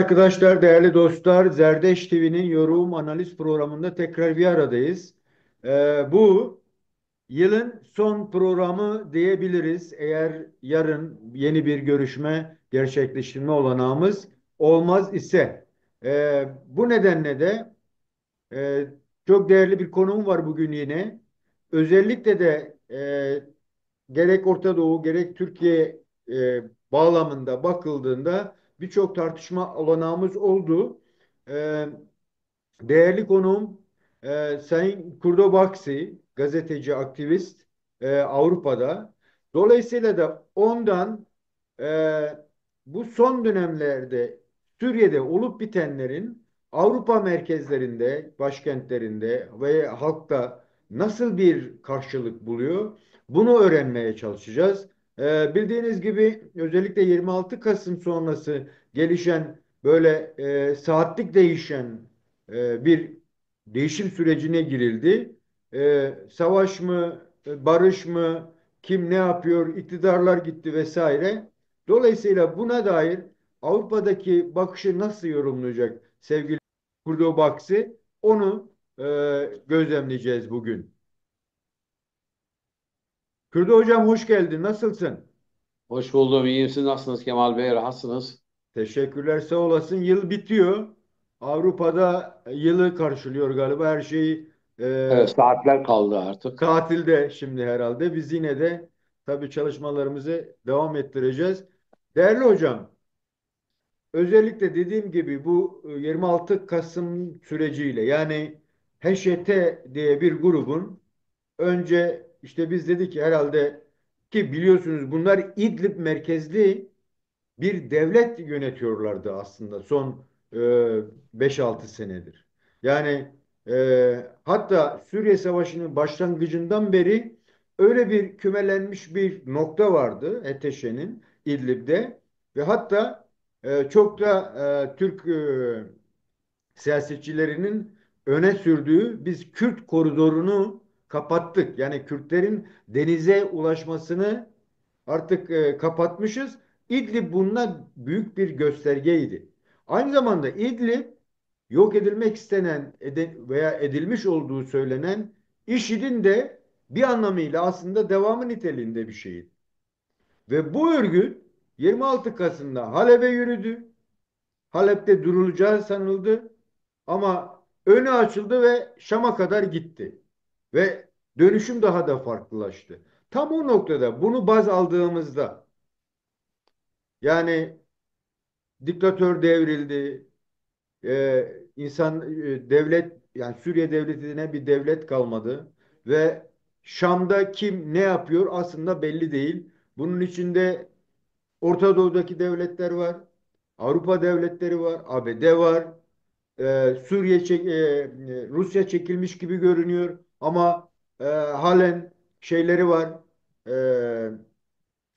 Arkadaşlar, değerli dostlar, Zerdeş TV'nin yorum analiz programında tekrar bir aradayız. Bu yılın son programı diyebiliriz. Eğer yarın yeni bir görüşme gerçekleştirme olanağımız olmaz ise. Bu nedenle de ee, çok değerli bir konuğum var bugün yine. Özellikle de gerek Orta Doğu gerek Türkiye bağlamında bakıldığında birçok tartışma olanağımız oldu. E, Değerli konuğum Sayın Kurdo Baksi, gazeteci, aktivist Avrupa'da. Dolayısıyla da ondan e, bu son dönemlerde Suriye'de olup bitenlerin Avrupa merkezlerinde, başkentlerinde ve halkta nasıl bir karşılık buluyor? Bunu öğrenmeye çalışacağız. Bildiğiniz gibi özellikle 26 Kasım sonrası gelişen böyle saatlik değişen bir değişim sürecine girildi. Savaş mı, barış mı, kim ne yapıyor, iktidarlar gitti vesaire. Dolayısıyla buna dair Avrupa'daki bakışı nasıl yorumlayacak sevgili Kurdo Baksi? Onu e, gözlemleyeceğiz bugün. Kurdo Hocam hoş geldin. Nasılsın? Hoş buldum. İyiyim. Siz nasılsınız Kemal Bey? Rahatsınız. Teşekkürler, sağ olasın. Yıl bitiyor. Avrupa'da yılı karşılıyor galiba. Her şey Evet, saatler kaldı artık. tatilde şimdi herhalde. Biz yine de tabii çalışmalarımızı devam ettireceğiz. Değerli hocam, özellikle dediğim gibi bu 26 Kasım süreciyle yani HŞT diye bir grubun önce işte biz dedik ki herhalde ki biliyorsunuz bunlar İdlib merkezli bir devlet yönetiyorlardı aslında son 5-6 senedir. Yani hatta Suriye Savaşı'nın başlangıcından beri öyle bir kümelenmiş bir nokta vardı HTŞ'nin İdlib'de ve hatta çok da Türk siyasetçilerinin öne sürdüğü biz Kürt koridorunu kapattık. Yani Kürtlerin denize ulaşmasını artık kapatmışız. İdlib bununla büyük bir göstergeydi. Aynı zamanda İdlib yok edilmek istenen veya edilmiş olduğu söylenen IŞİD'in de bir anlamıyla aslında devamı niteliğinde bir şeydi. Ve bu örgüt 26 Kasım'da Halep'e yürüdü. Halep'te durulacağı sanıldı ama önü açıldı ve Şam'a kadar gitti. Ve dönüşüm daha da farklılaştı. Tam o noktada bunu baz aldığımızda yani diktatör devrildi, devlet yani Suriye devletine bir devlet kalmadı ve Şam'da kim ne yapıyor aslında belli değil. Bunun içinde Orta Doğu'daki devletler var, Avrupa devletleri var, ABD var. Rusya çekilmiş gibi görünüyor ama halen şeyleri var. E,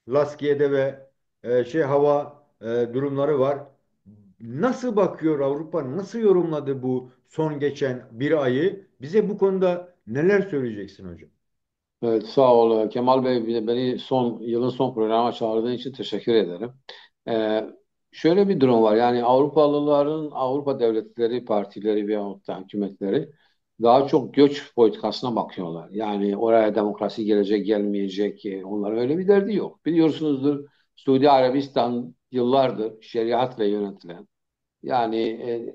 Laskiye'de ve hava durumları var. Nasıl bakıyor Avrupa? Nasıl yorumladı bu son geçen bir ayı? Bize bu konuda neler söyleyeceksin hocam? Evet, sağ ol Kemal Bey. Beni yılın son programa çağırdığın için teşekkür ederim. Ee, Şöyle bir durum var. Yani Avrupalıların Avrupa devletleri, partileri veyahut da hükümetleri daha çok göç politikasına bakıyorlar. Yani oraya demokrasi gelecek, gelmeyecek. Onların öyle bir derdi yok. Biliyorsunuzdur, Suudi Arabistan yıllardır şeriatla yönetilen, yani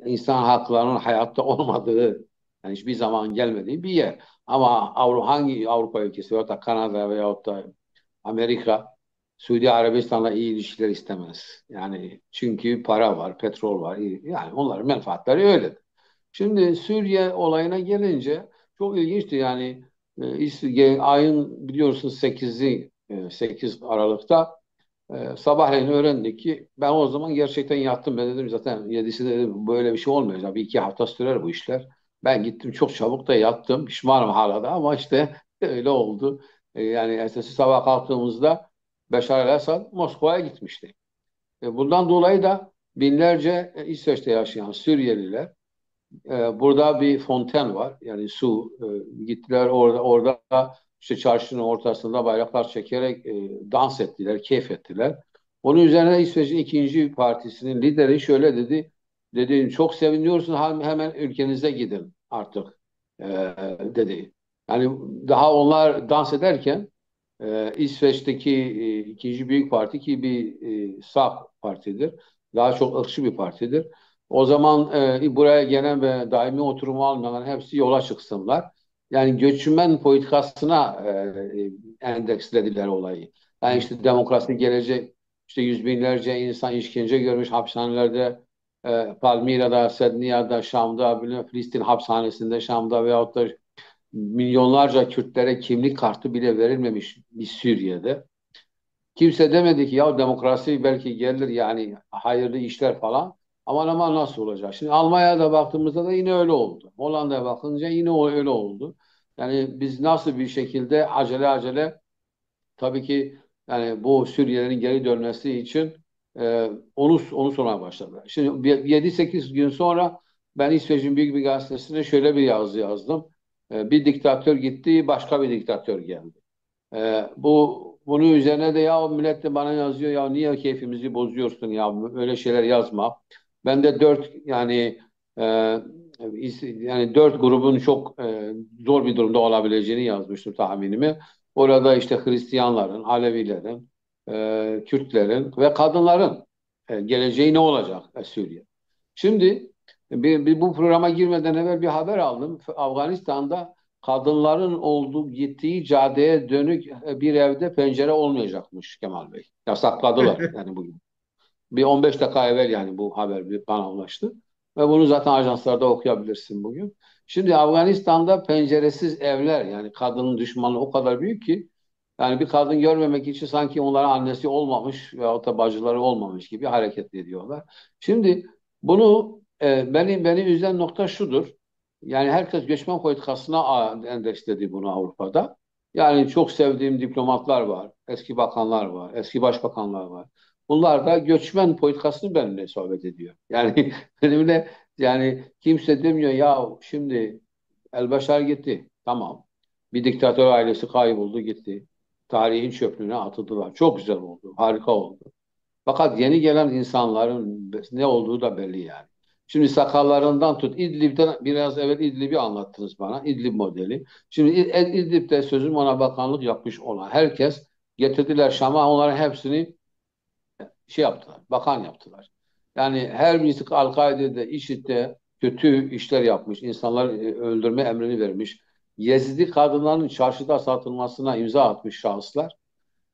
insan haklarının hayatta olmadığı, yani hiçbir zaman gelmediği bir yer. Ama hangi Avrupa ülkesi veyahut da Kanada veyahut da Amerika Suudi Arabistan'la iyi ilişkiler istemez. Yani çünkü para var, petrol var. Yani onların menfaatleri öyle. Şimdi Suriye olayına gelince çok ilginçti. Yani ayın biliyorsunuz 8 Aralık'ta sabahleyin öğrendik ki ben o zaman gerçekten yattım. Ben dedim zaten 7'si dedim böyle bir şey olmayacak. Bir iki hafta sürer bu işler. Ben gittim çok çabuk da yattım. Pişmanım hala da ama işte öyle oldu. Yani ertesi sabah kalktığımızda Beşar el-Assad Moskova'ya gitmişti. Bundan dolayı da binlerce İsveç'te yaşayan Suriyeliler, burada bir fonten var. Yani su, gittiler orada işte çarşının ortasında bayraklar çekerek dans ettiler, keyif ettiler. Onun üzerine İsveç'in ikinci partisinin lideri şöyle dedi. Dedi çok seviniyorsun, hemen ülkenize gidin artık e, dedi. Yani daha onlar dans ederken İsveç'teki ikinci büyük parti ki bir sağ partidir. Daha çok ırkçı bir partidir. O zaman buraya gelen ve daimi oturumu almayan hepsi yola çıksınlar. Yani göçmen politikasına endekslediler olayı. Yani Hı. işte demokrasi gelecek, işte yüz binlerce insan işkence görmüş hapishanelerde, Palmira'da, Sedniya'da, Şam'da, Filistin hapishanesinde, Şam'da veyahut da milyonlarca Kürtlere kimlik kartı bile verilmemiş bir Suriye'de. Kimse demedi ki ya demokrasi belki gelir yani hayırlı işler falan. Aman aman nasıl olacak? Şimdi Almanya'da baktığımızda da yine öyle oldu. Hollanda'ya bakınca yine öyle oldu. Yani biz nasıl bir şekilde acele acele tabii ki yani bu Suriyelilerin geri dönmesi için onu sormaya başladılar. Şimdi 7-8 gün sonra ben İsveç'in büyük bir gazetesine şöyle bir yazı yazdım. Bir diktatör gitti, başka bir diktatör geldi. Bunun üzerine de ya millet de bana yazıyor ya niye keyfimizi bozuyorsun ya öyle şeyler yazma. Ben de e, yani dört grubun çok zor bir durumda olabileceğini yazmıştım tahminimi. Orada işte Hristiyanların, Alevilerin, Kürtlerin ve kadınların geleceği ne olacak Suriye? Şimdi bu programa girmeden evvel bir haber aldım. Afganistan'da kadınların gittiği caddeye dönük bir evde pencere olmayacakmış Kemal Bey. Yasakladılar yani bugün. Bir 15 dakika evvel yani bu haber bana ulaştı. Ve bunu zaten ajanslarda okuyabilirsin bugün. Şimdi Afganistan'da penceresiz evler yani kadının düşmanlığı o kadar büyük ki yani bir kadın görmemek için sanki onlara annesi olmamış veyahut da bacıları olmamış gibi hareket ediyorlar. Şimdi bunu beni üzen nokta şudur. Yani herkes göçmen politikasına endeksledi bunu Avrupa'da. Yani çok sevdiğim diplomatlar var, eski bakanlar var, eski başbakanlar var. Bunlar da göçmen politikasını benimle sohbet ediyor. Yani benimle yani kimse demiyor ya şimdi Elbaşar gitti. Tamam. Bir diktatör ailesi kayboldu gitti. Tarihin çöplüğüne atıldılar. Çok güzel oldu. Harika oldu. Fakat yeni gelen insanların ne olduğu da belli yani. Şimdi sakallarından tut. İdlib'den biraz evvel İdlib'i anlattınız bana. İdlib modeli. Şimdi İdlib'de sözüm ona bakanlık yapmış olan herkes getirdiler Şam'a onların hepsini şey yaptılar, bakan yaptılar. Yani her birisi Al-Kaide'de, IŞİD'de kötü işler yapmış, insanlar öldürme emrini vermiş. Yezidi kadınların çarşıda satılmasına imza atmış şahıslar.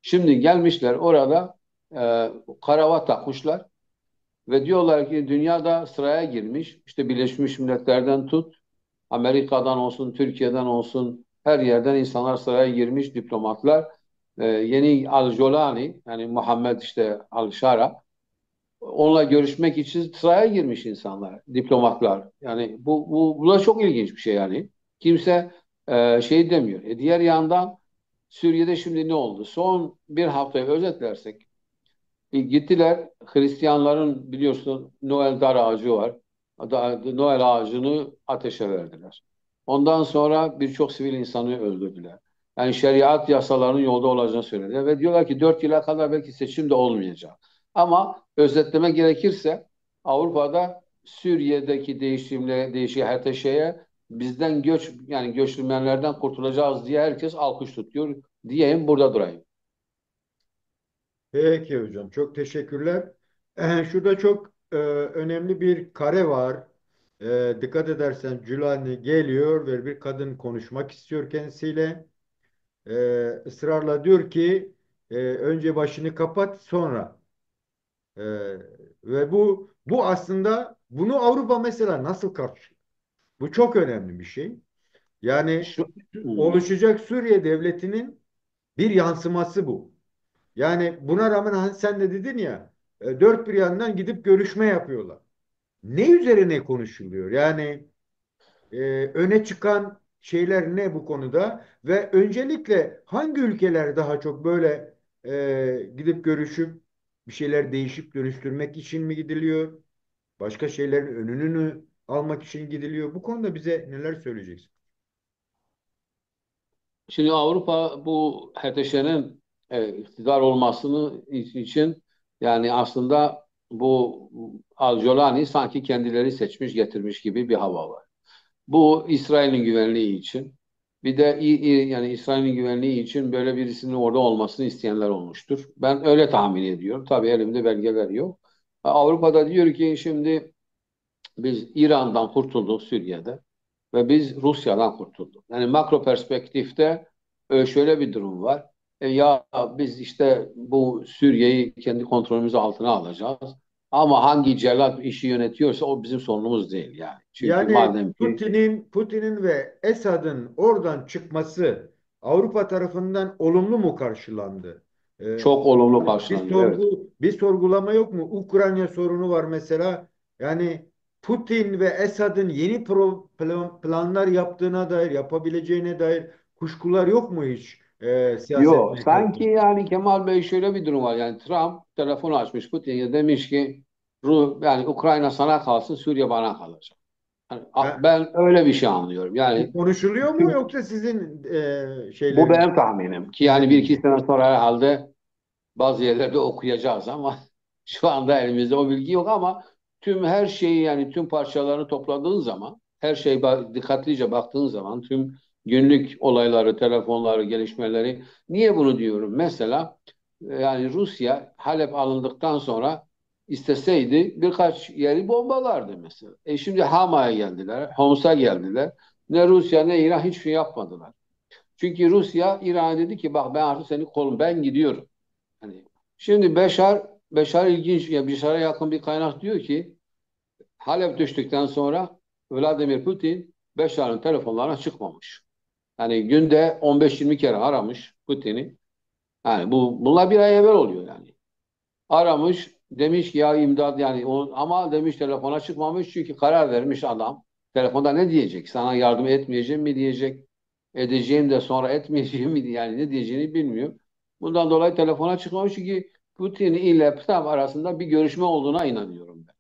Şimdi gelmişler orada karavat takmışlar ve diyorlar ki dünyada sıraya girmiş. İşte Birleşmiş Milletler'den tut, Amerika'dan olsun, Türkiye'den olsun her yerden insanlar sıraya girmiş diplomatlar. Yeni Al-Jolani yani Muhammed işte Al-Shara onunla görüşmek için sıraya girmiş insanlar, diplomatlar. Yani bu da çok ilginç bir şey yani. Kimse şey demiyor. Diğer yandan Suriye'de şimdi ne oldu? Son bir haftayı özetlersek gittiler Hristiyanların biliyorsun Noel dar ağacı var. Noel ağacını ateşe verdiler. Ondan sonra birçok sivil insanı öldürdüler. Yani şeriat yasalarının yolda olacağını söylediler ve diyorlar ki 4 yıla kadar belki seçim de olmayacak. Ama özetleme gerekirse Avrupa'da Suriye'deki değişiği her şeye bizden yani göçmenlerden kurtulacağız diye herkes alkış tutuyor diyeyim burada durayım. Peki hocam, çok teşekkürler. Şurada çok önemli bir kare var. Dikkat edersen Gülani geliyor ve bir kadın konuşmak istiyor kendisiyle. Israrla diyor ki önce başını kapat sonra. E, Ve bu aslında bunu Avrupa mesela nasıl karşılıyor? Bu çok önemli bir şey. Yani Şu, hmm. oluşacak Suriye devletinin bir yansıması bu. Yani buna rağmen hani sen de dedin ya dört bir yandan gidip görüşme yapıyorlar. Ne üzerine konuşuluyor? Yani öne çıkan şeyler ne bu konuda? Ve öncelikle hangi ülkeler daha çok böyle gidip görüşüp bir şeyler değişip dönüştürmek için mi gidiliyor? Başka şeylerin önünü mü almak için gidiliyor? Bu konuda bize neler söyleyeceksin? Şimdi Avrupa bu HTŞ'nin iktidar olmasını için yani aslında bu Al-Jolani sanki kendileri seçmiş getirmiş gibi bir hava var. Bu İsrail'in güvenliği için. Bir de yani İsrail'in güvenliği için böyle birisinin orada olmasını isteyenler olmuştur. Ben öyle tahmin ediyorum. Tabii elimde belgeler yok. Avrupa'da diyor ki şimdi biz İran'dan kurtulduk Suriye'de ve biz Rusya'dan kurtulduk. Yani makro perspektifte şöyle bir durum var. Ya biz işte bu Suriye'yi kendi kontrolümüz altına alacağız. Ama hangi cellat işi yönetiyorsa o bizim sorunumuz değil yani. Çünkü Yani madem ki Putin'in ve Esad'ın oradan çıkması Avrupa tarafından olumlu mu karşılandı? çok olumlu karşılanıyor. Evet. Bir sorgulama yok mu? Ukrayna sorunu var mesela. Yani Putin ve Esad'ın yeni planlar yaptığına dair, yapabileceğine dair kuşkular yok mu hiç siyaset Yok. Sanki mekanizmasında? yani Kemal Bey şöyle bir durum var. Yani Trump telefon açmış Putin'e demiş ki yani Ukrayna sana kalsın Suriye bana kalacak. Yani, ben öyle bir şey anlıyorum. Bu Yani konuşuluyor mu yoksa sizin bu şeyleriniz, benim tahminim ki yani bir iki izleniminiz? sene sonra herhalde bazı yerlerde okuyacağız ama şu anda elimizde o bilgi yok ama tüm her şeyi yani tüm parçalarını topladığın zaman her şey dikkatlice baktığın zaman tüm günlük olayları, telefonları, gelişmeleri niye bunu diyorum? Mesela yani Rusya Halep alındıktan sonra isteseydi birkaç yeri bombalardı mesela. Şimdi Hama'ya geldiler, Homs'a geldiler. Ne Rusya ne İran hiçbir şey yapmadılar. Çünkü Rusya İran'a dedi ki bak ben artık senin kolum ben gidiyorum. Hani şimdi Beşar ilginç ya Beşar'a yakın bir kaynak diyor ki Halep düştükten sonra Vladimir Putin Beşar'ın telefonlarına çıkmamış. Yani günde 15-20 kere aramış Putin'i. Yani bunlar bir ay evvel oluyor yani. Aramış demiş ki ya imdat yani ama demiş telefona çıkmamış çünkü karar vermiş adam. Telefonda ne diyecek? Sana yardım etmeyeceğim mi diyecek? Edeceğim de sonra etmeyeceğim mi yani ne diyeceğini bilmiyor. Bundan dolayı telefona çıkmamış çünkü Putin ile Trump arasında bir görüşme olduğuna inanıyorum ben.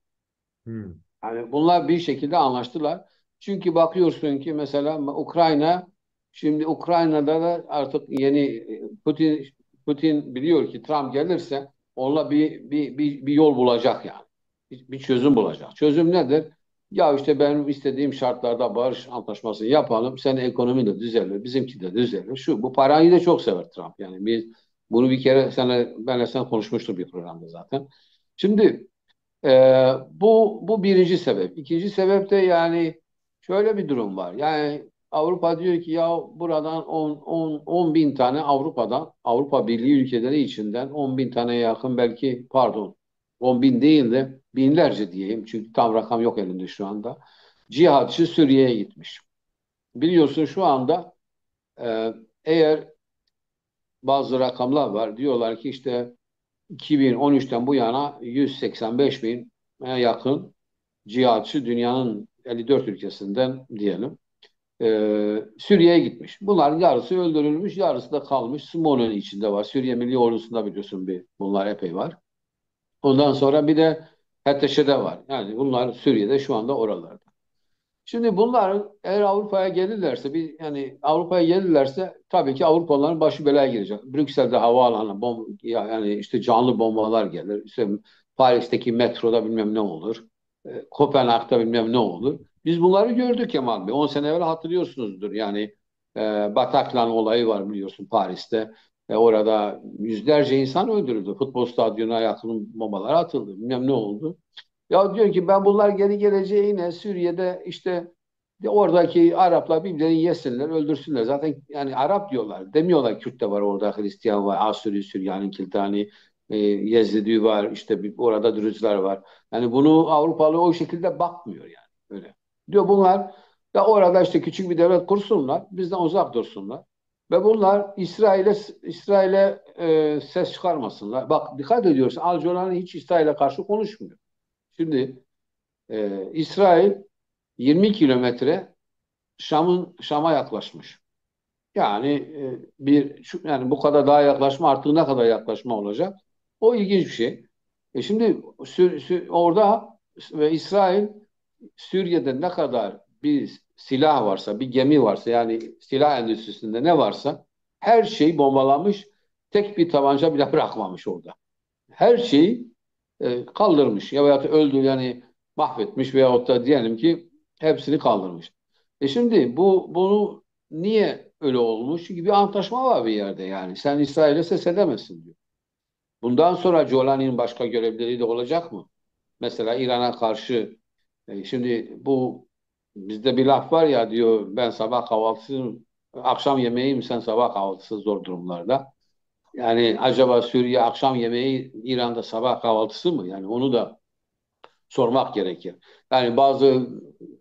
Hmm. Yani bunlar bir şekilde anlaştılar. Çünkü bakıyorsun ki mesela Ukrayna şimdi Ukrayna'da da artık yeni Putin biliyor ki Trump gelirse onunla bir yol bulacak yani. Bir çözüm bulacak. Çözüm nedir? Ya işte benim istediğim şartlarda barış antlaşması yapalım. Senin ekonomi de düzelir, bizimki de düzelir. Bu parayı da çok sever Trump. Yani biz bunu bir kere benle sen konuşmuştuk bir programda zaten. Şimdi bu birinci sebep. İkinci sebep de yani şöyle bir durum var. Yani Avrupa diyor ki ya buradan 10 bin tane Avrupa Birliği ülkeleri içinden 10 bin taneye yakın belki pardon 10 bin değil de binlerce diyeyim. Çünkü tam rakam yok elimde şu anda. Cihatçı Suriye'ye gitmiş. Biliyorsun şu anda eğer bazı rakamlar var. Diyorlar ki işte 2013'ten bu yana 185 bin yakın cihatçı dünyanın 54 ülkesinden diyelim Suriye'ye gitmiş. Bunların yarısı öldürülmüş, yarısı da kalmış. Smolen'in içinde var. Suriye Milli Ordusu'nda biliyorsun bunlar epey var. Ondan sonra bir de HTŞ'de var. Yani bunlar Suriye'de şu anda oralarda. Şimdi bunlar eğer Avrupa'ya gelirlerse yani Avrupa'ya gelirlerse tabii ki Avrupalıların başı belaya girecek. Brüksel'de havaalanı yani işte canlı bombalar gelir. İşte Paris'teki metroda bilmem ne olur. Kopenhag'da bilmem ne olur. Biz bunları gördük Kemal Bey. 10 sene evvel hatırlıyorsunuzdur. Yani Bataclan olayı var biliyorsun Paris'te. Orada yüzlerce insan öldürüldü. Futbol stadyumuna yakın bombalar atıldı. Bilmem ne oldu. Ya diyor ki ben bunlar geri geleceğine Suriye'de işte oradaki Araplar birbirlerini yesinler, öldürsünler. Zaten yani Arap diyorlar. Demiyorlar Kürt de var orada, Hristiyan var, Asuri, Süryani, Kiltani, Yezidi var, işte orada Dürüzler var. Yani bunu Avrupalı o şekilde bakmıyor yani. Öyle. Diyor bunlar da orada işte küçük bir devlet kursunlar, bizden uzak dursunlar. Ve bunlar İsrail'e ses çıkarmasınlar. Bak dikkat ediyorsun Al-Jolani hiç İsrail'e karşı konuşmuyor. Şimdi İsrail 20 kilometre Şam'a yaklaşmış. Yani yani bu kadar daha yaklaşma artık ne kadar yaklaşma olacak? O ilginç bir şey. Şimdi orada ve İsrail Suriye'de ne kadar bir silah varsa, bir gemi varsa yani silah endüstrisinde ne varsa her şeyi bombalamış. Tek bir tabanca bile bırakmamış orada. Her şeyi kaldırmış ya veyahut da öldü yani mahvetmiş veyahut da diyelim ki hepsini kaldırmış. Şimdi bunu niye öyle olmuş? Çünkü bir antlaşma var bir yerde yani. Sen İsrail'e ses edemezsin diyor. Bundan sonra Jolani'nin başka görevleri de olacak mı? Mesela İran'a karşı şimdi bu bizde bir laf var ya diyor ben sabah kahvaltısı akşam yemeği mi sen sabah kahvaltısı zor durumlarda. Yani acaba Suriye akşam yemeği İran'da sabah kahvaltısı mı? Yani onu da sormak gerekir. Yani bazı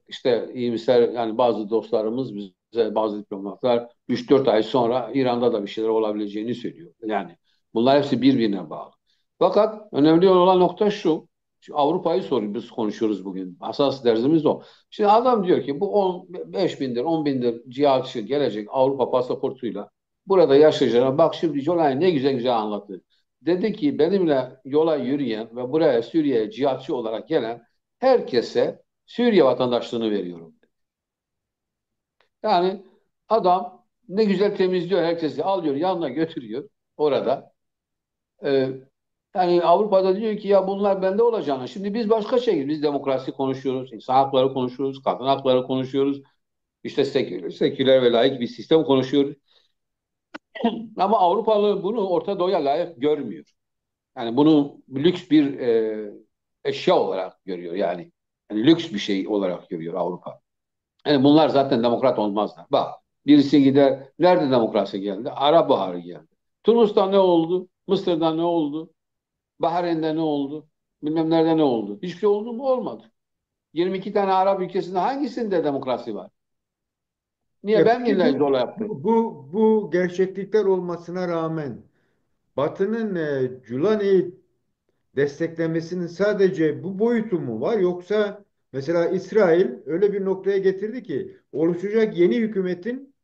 işte iyimser yani bazı dostlarımız bize bazı diplomatlar 3-4 ay sonra İran'da da bir şeyler olabileceğini söylüyor. Yani bunlar hepsi birbirine bağlı. Fakat önemli olan nokta şu. Avrupa'yı soruyoruz, biz konuşuyoruz bugün. Asas dersimiz o. Şimdi adam diyor ki bu 5 bindir, 10 bindir cihatçı gelecek Avrupa pasaportuyla burada yaşayacağına bak şimdi Jolay ne güzel güzel anlattı. Dedi ki benimle yola yürüyen ve buraya Suriye'ye cihatçı olarak gelen herkese Suriye vatandaşlığını veriyorum. Yani adam ne güzel temizliyor herkesi alıyor yanına götürüyor orada. Ee, Yani Avrupa'da diyor ki ya bunlar bende olacağını. Şimdi biz başka şey biz demokrasi konuşuyoruz, insan hakları konuşuyoruz, kadın hakları konuşuyoruz. İşte seküler ve laik bir sistem konuşuyoruz. Ama Avrupalı bunu Orta Doğu'ya layık görmüyor. Yani bunu lüks bir eşya olarak görüyor yani. Yani lüks bir şey olarak görüyor Avrupa. Yani bunlar zaten demokrat olmazlar. Bak birisi gider, nerede demokrasi geldi? Arap Baharı geldi. Tunus'ta ne oldu? Mısır'da ne oldu? Bahreyn'de ne oldu? Bilmem nerede ne oldu? Hiçbir şey oldu mu? Olmadı. 22 tane Arap ülkesinde hangisinde demokrasi var? Niye ben Peki illa zorla yaptım? bu gerçeklikler olmasına rağmen Batı'nın Gülani desteklemesinin sadece bu boyutu mu var yoksa mesela İsrail öyle bir noktaya getirdi ki oluşacak yeni hükümetin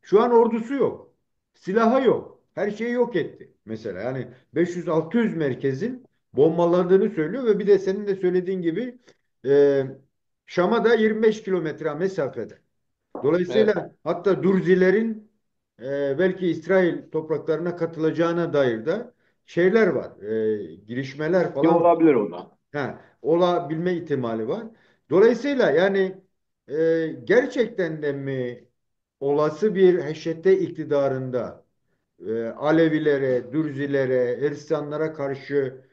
şu an ordusu yok. Silahı yok. Her şeyi yok etti. Mesela yani 500-600 merkezin bombaladığını söylüyor ve bir de senin de söylediğin gibi e, Şam'a da 25 kilometre mesafede. Evet. Dolayısıyla hatta Durzilerin belki İsrail topraklarına katılacağına dair de şeyler var. Girişmeler Ki falan olabilir o da. olabilme ihtimali var. Dolayısıyla yani gerçekten de mi olası bir Heşette iktidarında Alevilere, Dürzilere, Hristiyanlara karşı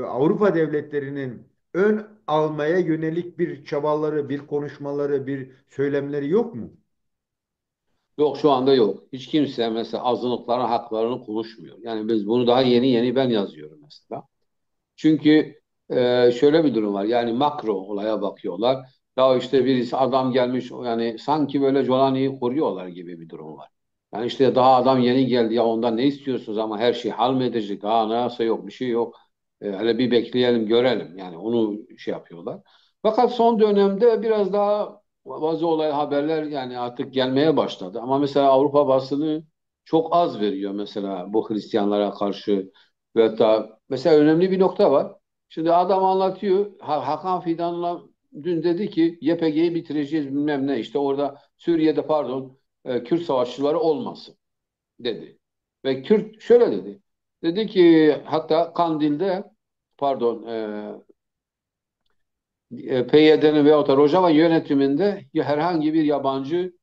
Avrupa devletlerinin ön almaya yönelik bir çabaları, bir konuşmaları, bir söylemleri yok mu? Yok şu anda yok. Hiç kimse mesela azınlıkların haklarını konuşmuyor. Yani biz bunu daha yeni yeni ben yazıyorum mesela. Çünkü şöyle bir durum var. Yani makro olaya bakıyorlar. Ya işte birisi adam gelmiş yani sanki böyle Jolani'yi koruyorlar gibi bir durum var. Yani işte daha adam yeni geldi ya ondan ne istiyorsunuz ama her şey hal mi edecek? Daha neyse yok bir şey yok. Hele bir bekleyelim görelim. Yani onu şey yapıyorlar. Fakat son dönemde biraz daha bazı olay haberler yani artık gelmeye başladı. Ama mesela Avrupa basını çok az veriyor mesela bu Hristiyanlara karşı ve hatta mesela önemli bir nokta var. Şimdi adam anlatıyor. Hakan Fidan'la dün dedi ki YPG'yi bitireceğiz bilmem ne. İşte orada Suriye'de pardon Kürt savaşçıları olmasın dedi. Ve Kürt şöyle dedi. Dedi ki hatta Kandil'de pardon PYD'nin veyahut da Rojava yönetiminde herhangi bir yabancı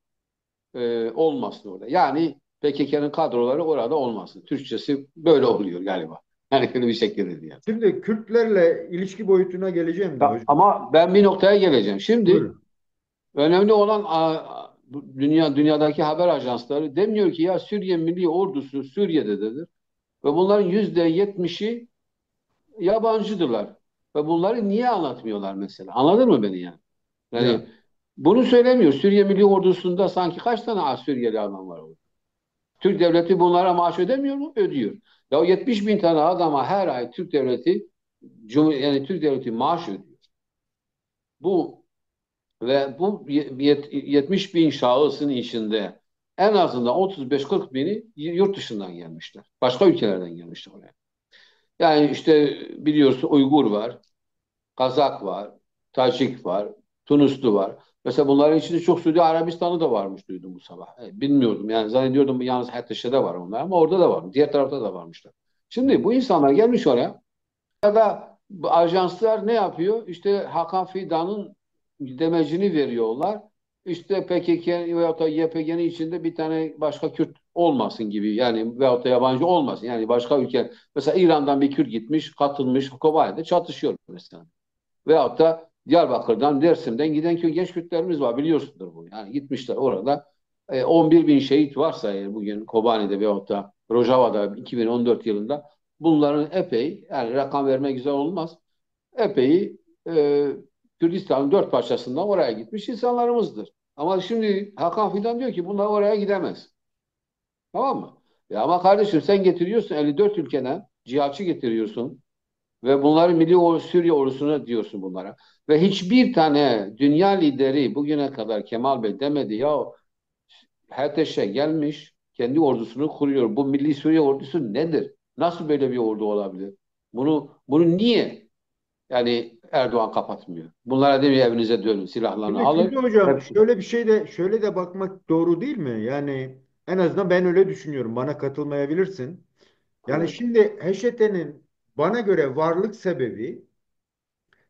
olmasın orada. Yani PKK'nın kadroları orada olmasın. Türkçesi böyle oluyor galiba. Yani öyle bir şekilde dedi yani. Şimdi Kürtlerle ilişki boyutuna geleceğim de Ya, hocam. ama ben bir noktaya geleceğim. Şimdi Buyurun. önemli olan bu dünyadaki haber ajansları demiyor ki ya Suriye Milli Ordusu Suriye'dedir ve bunların %70'i yabancıdırlar. Ve bunları niye anlatmıyorlar mesela? Anladın mı beni yani? Ya Yani bunu söylemiyor. Suriye Milli Ordusu'nda sanki kaç tane Suriyeli adam var orada? Türk devleti bunlara maaş ödemiyor mu? Ödüyor. Ya 70 bin tane adama her ay Türk devleti yani Türk devleti maaş ödüyor. Bu Ve bu 70 bin şahısın içinde en azından 35-40 bini yurt dışından gelmişler. Başka ülkelerden gelmişler oraya. Yani işte biliyorsun Uygur var, Kazak var, Tacik var, Tunuslu var. Mesela bunların içinde çok Suudi Arabistan'ı da varmış duydum bu sabah. Bilmiyordum yani zannediyordum yalnız Hattiş'te de var onlar ama orada da var. Diğer tarafta da varmışlar. Şimdi bu insanlar gelmiş oraya. da bu ajanslar ne yapıyor? İşte Hakan Fidan'ın demecini veriyorlar. İşte PKK veyahut da YPG'nin içinde bir tane başka Kürt olmasın gibi. Yani veyahut da yabancı olmasın. Yani başka ülke. Mesela İran'dan bir Kürt gitmiş, katılmış, Kobani'de çatışıyor mesela. Veyahut da Diyarbakır'dan, Dersim'den giden genç Kürtlerimiz var. Biliyorsundur bunu. Yani gitmişler orada. 11 bin şehit varsa eğer bugün Kobani'de veyahut da Rojava'da 2014 yılında bunların epey, yani rakam vermek güzel olmaz, epey e, Kürdistan'ın dört parçasından oraya gitmiş insanlarımızdır. Ama şimdi Hakan Fidan diyor ki bunlar oraya gidemez. Tamam mı? Ya ama kardeşim sen getiriyorsun 54 ülkeden cihatçı getiriyorsun. Ve bunları Suriye ordusuna diyorsun bunlara. Ve hiçbir tane dünya lideri bugüne kadar Kemal Bey demedi ya Herteş'e gelmiş kendi ordusunu kuruyor. Bu Milli Suriye ordusu nedir? Nasıl böyle bir ordu olabilir? Bunu niye yani Erdoğan kapatmıyor? Bunlara demiyor evinize dönün silahlarını Şimdi alın. Kürdi hocam Hepsi. şöyle de bakmak doğru değil mi? Yani en azından ben öyle düşünüyorum. Bana katılmayabilirsin. Yani Evet. şimdi HDP'nin bana göre varlık sebebi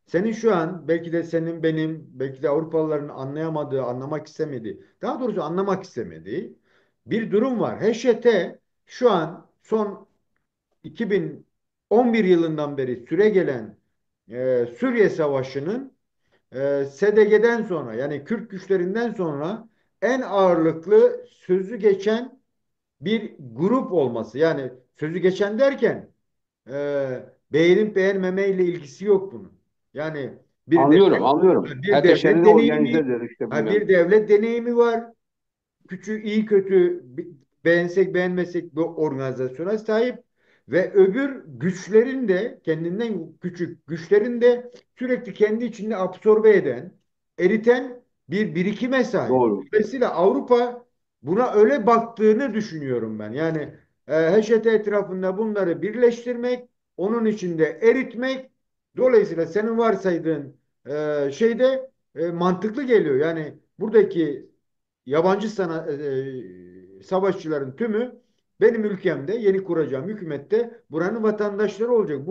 senin şu an belki de senin benim belki de Avrupalıların anlayamadığı, anlamak istemediği, daha doğrusu anlamak istemediği bir durum var. HDP şu an son 2011 yılından beri süregelen Suriye Savaşı'nın SDG'den sonra yani Kürt güçlerinden sonra en ağırlıklı sözü geçen bir grup olması. Yani sözü geçen derken beğenip beğenmeme ile ilgisi yok bunun. Yani bir Anlıyorum, devlet anlıyorum. bir devlet Herteş'in deneyimi organizedir işte bir bilmem. devlet deneyimi var. Küçük, iyi kötü beğensek beğenmesek bir organizasyona sahip ve öbür güçlerin de kendinden küçük güçlerin de sürekli kendi içinde absorbe eden, eriten bir birikime sahip. Doğru. Dolayısıyla Avrupa buna öyle baktığını düşünüyorum ben. Yani HDP etrafında bunları birleştirmek, onun içinde eritmek, dolayısıyla senin varsaydığın şeyde mantıklı geliyor. Yani buradaki yabancı savaşçıların tümü benim ülkemde yeni kuracağım hükümette buranın vatandaşları olacak.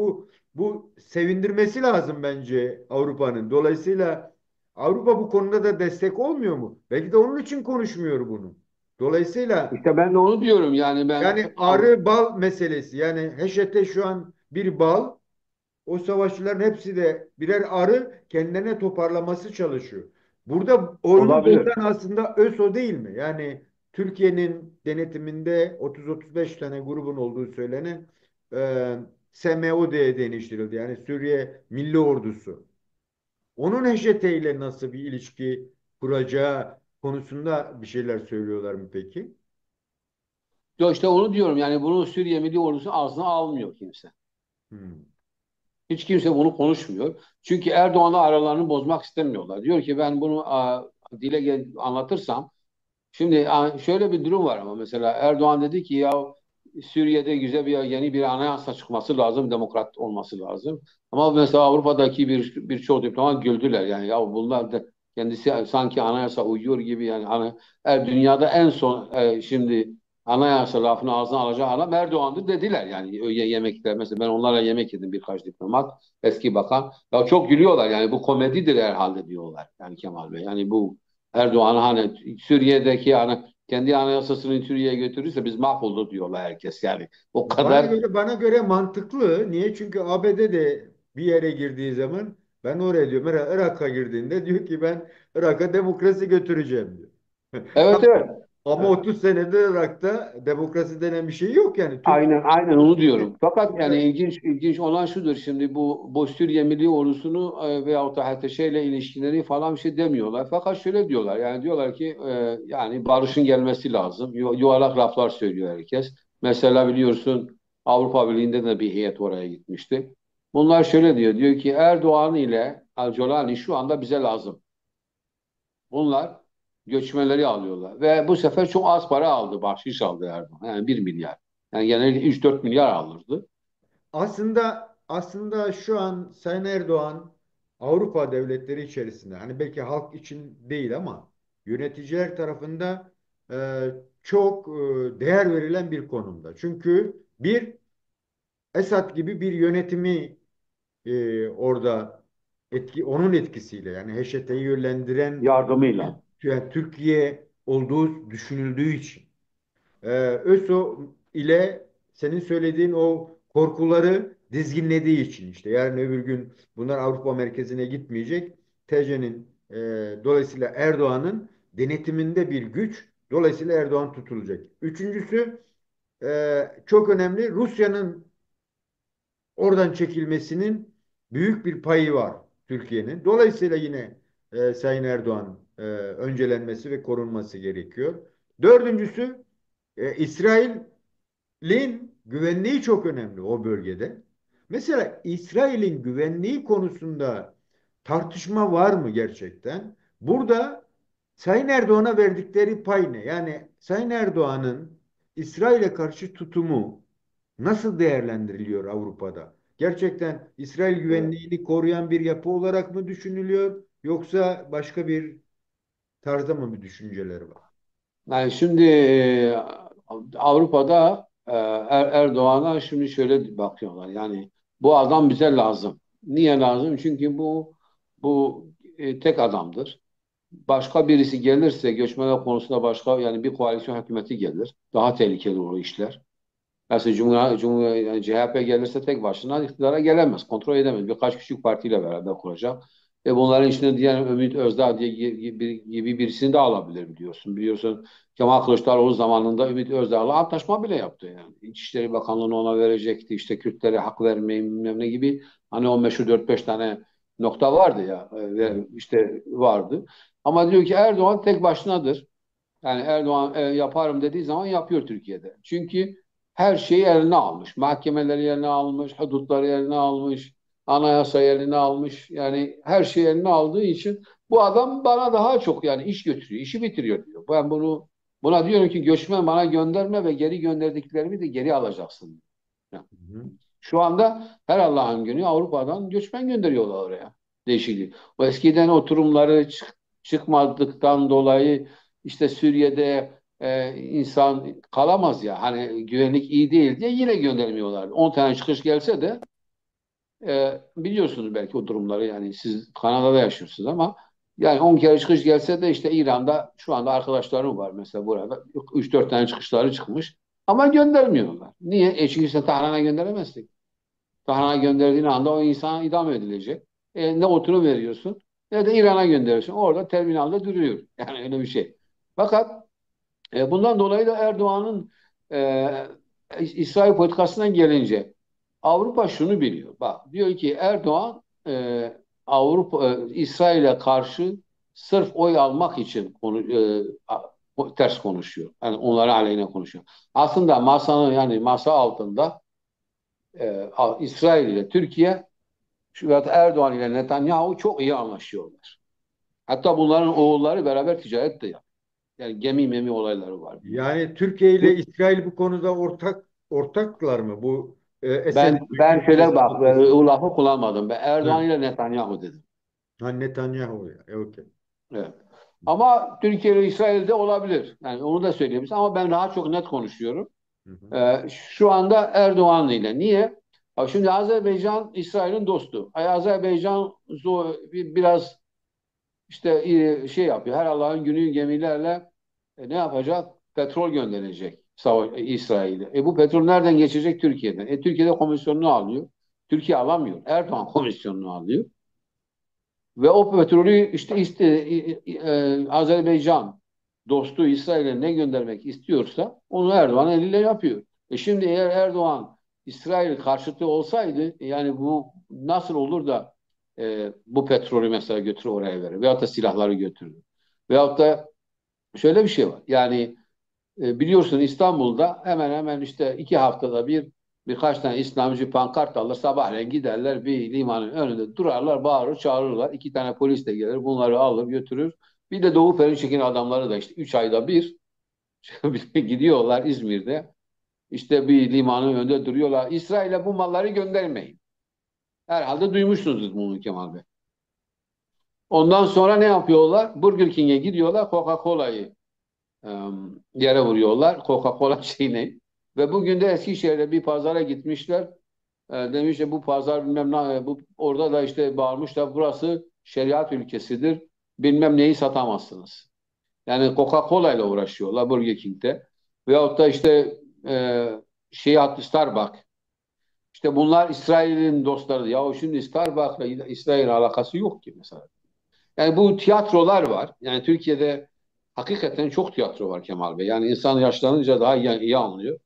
Bu sevindirmesi lazım bence Avrupa'nın. Dolayısıyla Avrupa bu konuda da destek olmuyor mu? Belki de onun için konuşmuyor bunu. Dolayısıyla İşte ben de onu diyorum yani yani arı bal meselesi yani HDP şu an bir bal, o savaşçıların hepsi de birer arı kendilerine toparlaması çalışıyor. Burada oyunu olabilir. bozan aslında ÖSO değil mi? Yani Türkiye'nin denetiminde 30-35 tane grubun olduğu söylenen e, SMO diye değiştirildi. Yani Suriye Milli Ordusu. Onun HDP ile nasıl bir ilişki kuracağı konusunda bir şeyler söylüyorlar mı peki? Yo işte onu diyorum yani bunu Suriye Milli Ordusu ağzına almıyor kimse. Hmm. Hiç kimse bunu konuşmuyor. Çünkü Erdoğan'la aralarını bozmak istemiyorlar. Diyor ki ben bunu anlatırsam. Şimdi şöyle bir durum var ama mesela Erdoğan dedi ki ya Suriye'de güzel yeni bir anayasa çıkması lazım, demokrat olması lazım. Ama mesela Avrupa'daki birçok diplomat güldüler. Yani ya bunlar da kendisi sanki anayasa uyuyor gibi yani dünyada en son şimdi anayasa lafını ağzına alacağı adam Erdoğan'dır dediler yani yemekler mesela ben onlarla yemek yedim birkaç diplomat eski bakan ya çok gülüyorlar yani bu komedidir herhalde diyorlar yani Kemal Bey yani bu Erdoğan hani Suriye'deki yani kendi anayasasını Suriye'ye götürürse biz mahvolduk diyorlar herkes yani. O Bana kadar. göre bana göre mantıklı. Niye? Çünkü ABD de bir yere girdiği zaman ben oraya diyorum. Irak'a girdiğinde diyor ki ben Irak'a demokrasi götüreceğim diyor. Evet, evet. Ama Evet. 30 senedir Irak'ta demokrasi denen bir şey yok yani. Türkiye Aynen aynen onu diyorum. Fakat yani burada ilginç olan şudur şimdi bu Suriye Milli Ordusu'nu veyahut da HTŞ ile ilişkileri falan bir şey demiyorlar. Fakat şöyle diyorlar yani diyorlar ki yani barışın gelmesi lazım. Yuvarlak laflar söylüyor herkes. Mesela biliyorsun Avrupa Birliği'nde de bir heyet oraya gitmişti. Bunlar şöyle diyor ki Erdoğan ile Öcalan şu anda bize lazım. Bunlar göçmenleri alıyorlar. Ve bu sefer çok az para aldı. Bahşiş aldı Erdoğan. Yani 1 milyar. Yani genelde 3-4 milyar alırdı. aslında şu an Sayın Erdoğan Avrupa devletleri içerisinde hani belki halk için değil ama yöneticiler tarafında çok değer verilen bir konumda. Çünkü bir Esad gibi bir yönetimi orada onun etkisiyle, yani HTT'yi yönlendiren Yardımıyla. yani Türkiye olduğu düşünüldüğü için. ÖSO ile senin söylediğin o korkuları dizginlediği için, işte yarın öbür gün bunlar Avrupa merkezine gitmeyecek. TC'nin dolayısıyla Erdoğan'ın denetiminde bir güç. Dolayısıyla Erdoğan tutulacak. Üçüncüsü, çok önemli, Rusya'nın oradan çekilmesinin büyük bir payı var Türkiye'nin. Dolayısıyla yine Sayın Erdoğan öncelenmesi ve korunması gerekiyor. Dördüncüsü, İsrail'in güvenliği çok önemli o bölgede. Mesela İsrail'in güvenliği konusunda tartışma var mı gerçekten? Burada Sayın Erdoğan'a verdikleri pay ne? Yani Sayın Erdoğan'ın İsrail'e karşı tutumu nasıl değerlendiriliyor Avrupa'da? Gerçekten İsrail Evet. güvenliğini koruyan bir yapı olarak mı düşünülüyor, yoksa başka bir tarzda mı bir düşünceleri var? Yani şimdi Avrupa'da Erdoğan'a şimdi şöyle bakıyorlar. Yani bu adam bize lazım. Niye lazım? Çünkü bu tek adamdır. Başka birisi gelirse göçmenler konusunda başka yani bir koalisyon hükümeti gelir. Daha tehlikeli olur o işler. Mesela yani CHP gelirse tek başına iktidara gelemez. Kontrol edemez. Birkaç küçük partiyle beraber kuracak. Bunların içinde diğer Ümit Özdağ diye gibi birisini de alabilir biliyorsun. Biliyorsun Kemal Kılıçdaroğlu zamanında Ümit Özdağ'la antlaşma bile yaptı yani. İçişleri Bakanlığı'nı ona verecekti. İşte Kürtlere hak vermeyin bilmem ne gibi. Hani o meşhur 4-5 tane nokta vardı ya. Ve işte vardı. Ama diyor ki Erdoğan tek başınadır. Yani Erdoğan yaparım dediği zaman yapıyor Türkiye'de. Çünkü her şeyi eline almış. Mahkemeleri eline almış, hudutları eline almış, anayasayı eline almış. Yani her şeyi eline aldığı için bu adam bana daha çok yani iş götürüyor, işi bitiriyor diyor. Ben buna diyorum ki göçmen bana gönderme ve geri gönderdiklerimi de geri alacaksın. Yani Hı hı. şu anda her Allah'ın günü Avrupa'dan göçmen gönderiyorlar oraya. Değişiklik. O eskiden oturumları çıkmadıktan dolayı işte Suriye'de insan kalamaz ya. Hani güvenlik iyi değil diye yine göndermiyorlardı. 10 tane çıkış gelse de biliyorsunuz belki o durumları yani siz Kanada'da yaşıyorsunuz ama yani 10 kere çıkış gelse de işte İran'da şu anda arkadaşlarım var mesela burada 3-4 tane çıkışları çıkmış ama göndermiyorlar. Niye? Çünkü sen Tahran'a gönderemezsin. Tahran'a gönderdiğin anda o insan idam edilecek. Ne oturum veriyorsun ne de İran'a gönderiyorsun. Orada terminalde duruyor. Yani öyle bir şey. Fakat bundan dolayı da Erdoğan'ın İsrail politikasından gelince Avrupa şunu biliyor. Bak diyor ki Erdoğan İsrail'e karşı sırf oy almak için ters konuşuyor. Yani onlara aleyhine konuşuyor. Aslında masa altında İsrail ile Türkiye şu ya Erdoğan ile Netanyahu çok iyi anlaşıyorlar. Hatta bunların oğulları beraber ticaret de yapıyor. Yani gemi memi olayları var bunların. Yani Türkiye ile İsrail bu konuda ortaklar mı? Bu Esed'in Ben şöyle hükümeti bak meselesi. o lafı kullanmadım. Ben Erdoğan Ha, ile Netanyahu dedim. ha, Netanyahu ya. Okey. Evet. Ama Türkiye ile İsrail'de olabilir. Yani onu da söyleyeyim size ama ben daha çok net konuşuyorum. Hı hı. Şu anda Erdoğan ile. Niye? Bak şimdi Azerbaycan İsrail'in dostu. Azerbaycan biraz işte şey yapıyor. Her Allah'ın günü gemilerle ne yapacak? Petrol gönderecek İsrail'e. Bu petrol nereden geçecek? Türkiye'den. Türkiye'de komisyonunu alıyor. Türkiye alamıyor. Erdoğan komisyonunu alıyor. Ve o petrolü Azerbaycan dostu İsrail'e ne göndermek istiyorsa onu Erdoğan eliyle yapıyor. Şimdi eğer Erdoğan İsrail karşıtı olsaydı yani bu nasıl olur da bu petrolü mesela götürür oraya verir veyahut da silahları götürür. Veyahut da şöyle bir şey var. Yani biliyorsun İstanbul'da hemen hemen işte 2 haftada birkaç tane İslamcı pankart alır sabahleyin giderler bir limanın önünde durarlar bağırır çağırırlar. 2 tane polis de gelir bunları alır götürür. Bir de Doğu Perinçek'in adamları da işte 3 ayda bir gidiyorlar İzmir'de. İşte bir limanın önünde duruyorlar. İsrail'e bu malları göndermeyin. Herhalde duymuşsunuz bunu Kemal Bey. Ondan sonra ne yapıyorlar? Burger King'e gidiyorlar Coca-Cola'yı yere vuruyorlar. Coca-Cola şeyini. Ve bugün de Eskişehir'de bir pazara gitmişler. Demiş ki bu pazar bilmem ne, bu orada da işte bağırmışlar burası şeriat ülkesidir. Bilmem neyi satamazsınız. Yani Coca-Cola ile uğraşıyorlar Burger King'de. Veyahut da işte e, şey hattı Starbucks. İşte bunlar İsrail'in dostları. Ya şimdi Starbucks'la İsrail'in alakası yok ki mesela. Yani bu tiyatrolar var. Yani Türkiye'de hakikaten çok tiyatro var Kemal Bey. Yani insan yaşlanınca daha iyi anlıyor.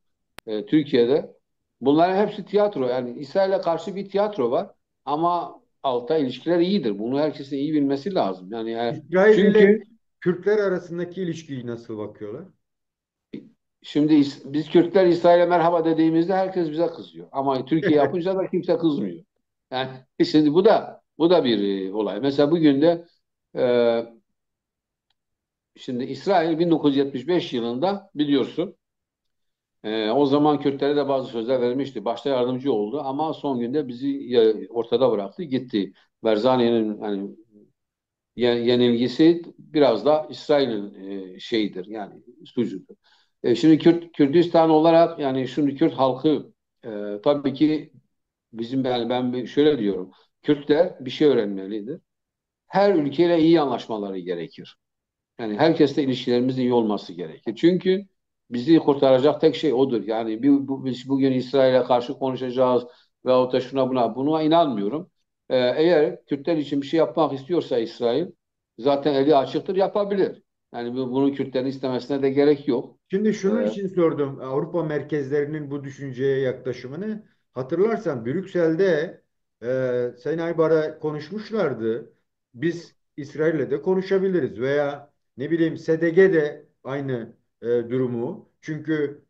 Türkiye'de bunların hepsi tiyatro. Yani İsrail'e karşı bir tiyatro var. Ama altta ilişkiler iyidir. Bunu herkesin iyi bilmesi lazım. Yani İsrail ile çünkü Kürtler arasındaki ilişkiyi nasıl bakıyorlar? şimdi biz Kürtler İsrail'e merhaba dediğimizde herkes bize kızıyor. Ama Türkiye yapınca da kimse kızmıyor. Yani şimdi bu da bir olay. Mesela bugün de e, şimdi İsrail 1975 yılında biliyorsun o zaman Kürtlere de bazı sözler vermişti. Başta yardımcı oldu ama son günde bizi ortada bıraktı gitti. Barzani'nin hani yenilgisi biraz da İsrail'in şeyidir yani suçudur. Şimdi Kürdistan olarak yani şimdi Kürt halkı tabii ki bizim yani şöyle diyorum. Kürtler bir şey öğrenmelidir. Her ülkeyle iyi anlaşmaları gerekir. Yani herkesle ilişkilerimizin iyi olması gerekir. Çünkü bizi kurtaracak tek şey odur. Yani biz bugün İsrail'e karşı konuşacağız veyahut da şuna buna inanmıyorum. Eğer Kürtler için bir şey yapmak istiyorsa İsrail zaten eli açıktır yapabilir. Yani bunu Kürtlerin istemesine de gerek yok. Şimdi şunun Ee, için sordum Avrupa merkezlerinin bu düşünceye yaklaşımını. Hatırlarsan Brüksel'de Sayın Aybar'a konuşmuşlardı. Biz İsrail'le de konuşabiliriz veya ne bileyim SDG de aynı durumu. Çünkü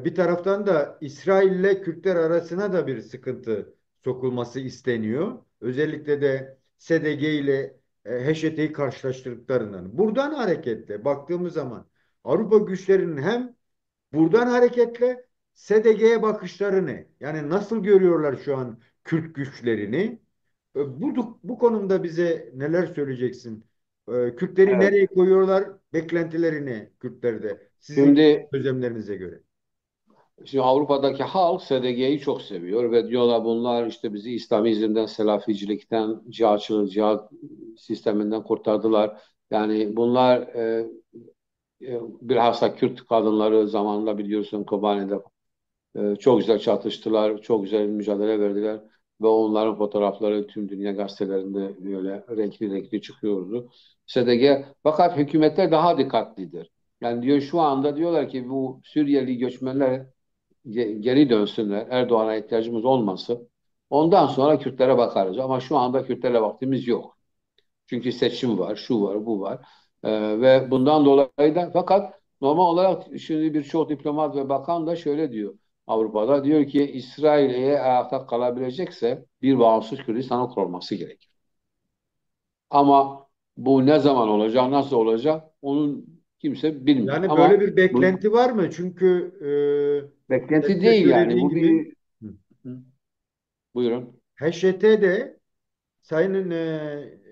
bir taraftan da İsrail'le Kürtler arasına da bir sıkıntı sokulması isteniyor. Özellikle de SDG ile HDP'yi karşılaştırdıklarından. Buradan hareketle baktığımız zaman Avrupa güçlerinin hem buradan hareketle SDG'ye ne? Yani nasıl görüyorlar şu an Kürt güçlerini? Bu konumda bize neler söyleyeceksin? Kürtleri evet. nereye koyuyorlar? Beklentileri ne Kürtlerde? Sizin Şimdi gözlemlerinize göre. Şimdi Avrupa'daki halk SDG'yi çok seviyor ve diyorlar bunlar işte bizi İslamizmden, Selaficilikten, cihat sisteminden kurtardılar. Yani bunlar bilhassa Kürt kadınları zamanında biliyorsun Kobani'de çok güzel çatıştılar, çok güzel mücadele verdiler ve onların fotoğrafları tüm dünya gazetelerinde böyle renkli renkli çıkıyordu. SDG fakat hükümetler daha dikkatlidir. Yani diyor şu anda diyorlar ki bu Suriyeli göçmenler geri dönsünler. Erdoğan'a ihtiyacımız olmasın. Ondan sonra Kürtlere bakarız. Ama şu anda Kürtlere vaktimiz yok. Çünkü seçim var, şu var, bu var. Ve bundan dolayı da fakat normal olarak şimdi birçok diplomat ve bakan da şöyle diyor. Avrupa'da diyor ki İsrail'e ayakta kalabilecekse bir bağımsız Kürdistan'ın kurulması gerekir. Ama bu ne zaman olacak, nasıl olacak onun kimse bilmiyor. Yani böyle Ama bir bu beklenti var mı? Çünkü beklenti senin de değil yani. söylediğin Bu gibi bir buyurun. HŞT'de Sayın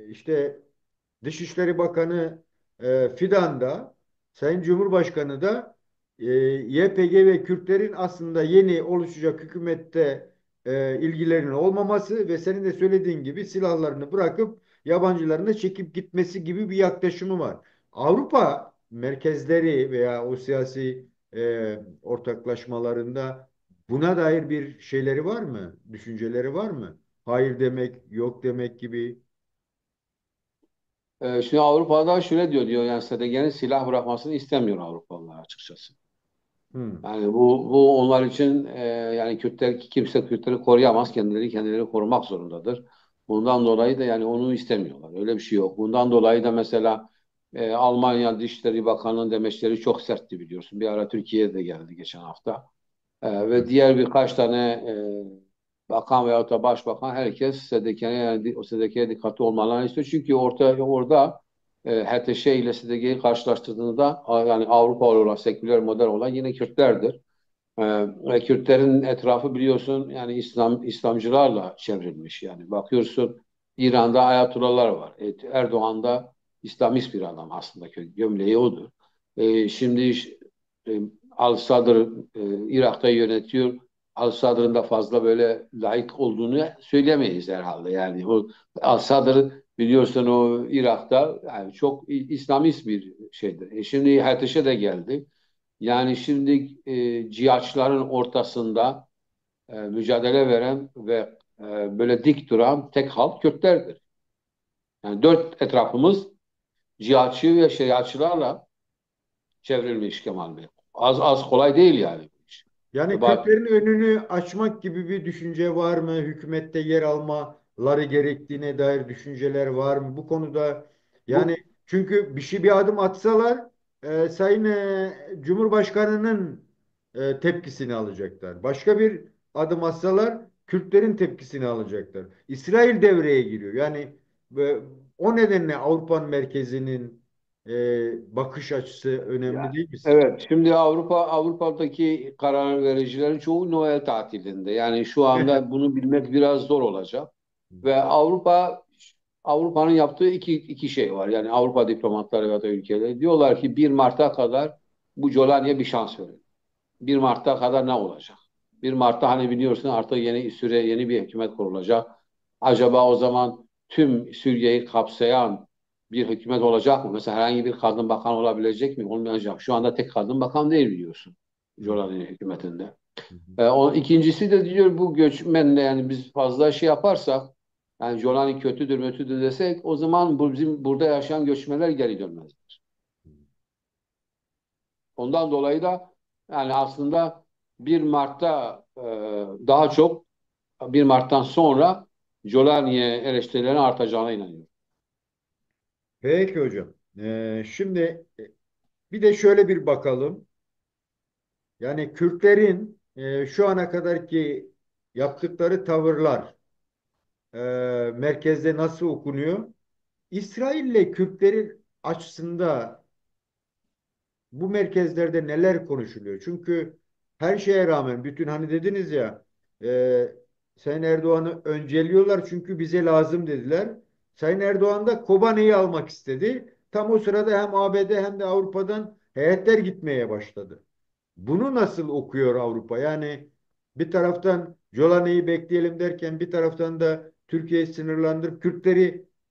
işte Dışişleri Bakanı Fidan da Sayın Cumhurbaşkanı da YPG ve Kürtlerin aslında yeni oluşacak hükümette ilgilerinin olmaması ve senin de söylediğin gibi silahlarını bırakıp yabancılarına çekip gitmesi gibi bir yaklaşımı var. Avrupa merkezleri veya o siyasi ortaklaşmalarında buna dair bir şeyleri var mı? Düşünceleri var mı? Hayır demek, yok demek gibi. Şimdi Avrupa'da şöyle diyor yani SDG'nin silah bırakmasını istemiyor Avrupalılar açıkçası. Hmm. Yani bu onlar için yani kimse Kürtleri koruyamaz. Kendileri korumak zorundadır. Bundan dolayı da yani onu istemiyorlar. Öyle bir şey yok. Bundan dolayı da mesela Almanya Dışişleri Bakanı'nın demeçleri çok sertti biliyorsun. Bir ara Türkiye'ye de geldi geçen hafta. Ve Evet. diğer birkaç tane bakan veyahut da başbakan herkes SDG'ye yani o SDG'ye dikkatli olmalarını istiyor. Çünkü orada HTŞ ile SDG'yi karşılaştırdığında yani Avrupa olan seküler model olan yine Kürtlerdir. Ve Kürtlerin etrafı biliyorsun yani İslamcılarla çevrilmiş yani. Bakıyorsun İran'da ayatollahlar var. Erdoğan da İslamist bir adam aslında gömleği odur. Şimdi e, Al-Sadr Irak'ta yönetiyor. Al-Sadr'ın da fazla böyle layık olduğunu söylemeyiz herhalde. Yani o Al-Sadr biliyorsun o Irak'ta yani çok İslamist bir şeydir. Şimdi Herteş'e de geldi. Yani şimdi cihatçıların ortasında mücadele veren ve böyle dik duran tek halk Kürtlerdir. Yani dört etrafımız cihatçı ve şeriatçılarla çevrilmiş Kemal Bey. Az az kolay değil yani bu iş. Yani Bak Kürtlerin önünü açmak gibi bir düşünce var mı? Hükümette yer almaları gerektiğine dair düşünceler var mı? Bu konuda yani bu çünkü bir adım atsalar Sayın Cumhurbaşkanı'nın tepkisini alacaklar. Başka bir adım atsalar Kürtlerin tepkisini alacaklar. İsrail devreye giriyor. Yani e, o nedenle Avrupa'nın merkezinin bakış açısı önemli Ya, değil mi sizce? evet, şimdi Avrupa'daki karar vericilerin çoğu Noel tatilinde. Yani şu anda bunu bilmek biraz zor olacak. Ve Avrupa'nın yaptığı iki şey var. Yani Avrupa diplomatları ya da ülkeleri diyorlar ki 1 Mart'a kadar bu Jolani'ye bir şans verin. 1 Mart'a kadar ne olacak? 1 Mart'ta hani biliyorsun artık yeni bir hükümet kurulacak. Acaba o zaman tüm Suriye'yi kapsayan bir hükümet olacak mı? Mesela herhangi bir kadın bakan olabilecek mi? Olmayacak. Şu anda tek kadın bakan değil biliyorsun. Jordanya hükümetinde. İkincisi de diyor bu göçmenle yani biz fazla şey yaparsak yani Jolani kötüdür desek o zaman bizim burada yaşayan göçmenler geri dönmez. Ondan dolayı da yani aslında 1 Mart'ta daha çok 1 Mart'tan sonra Jolani'ye eleştirilerin artacağına inanıyorum. Peki hocam. Şimdi bir de şöyle bir bakalım. Yani Kürtlerin şu ana kadarki yaptıkları tavırlar merkezde nasıl okunuyor? İsrail ile Kürtlerin açısında bu merkezlerde neler konuşuluyor? Çünkü her şeye rağmen bütün hani dediniz ya e, Sayın Erdoğan'ı önceliyorlar çünkü bize lazım dediler. Sayın Erdoğan da Kobane'yi almak istedi. Tam o sırada hem ABD hem de Avrupa'dan heyetler gitmeye başladı. Bunu nasıl okuyor Avrupa? Yani bir taraftan Jolane'yi bekleyelim derken bir taraftan da Türkiye'yi sınırlandırıp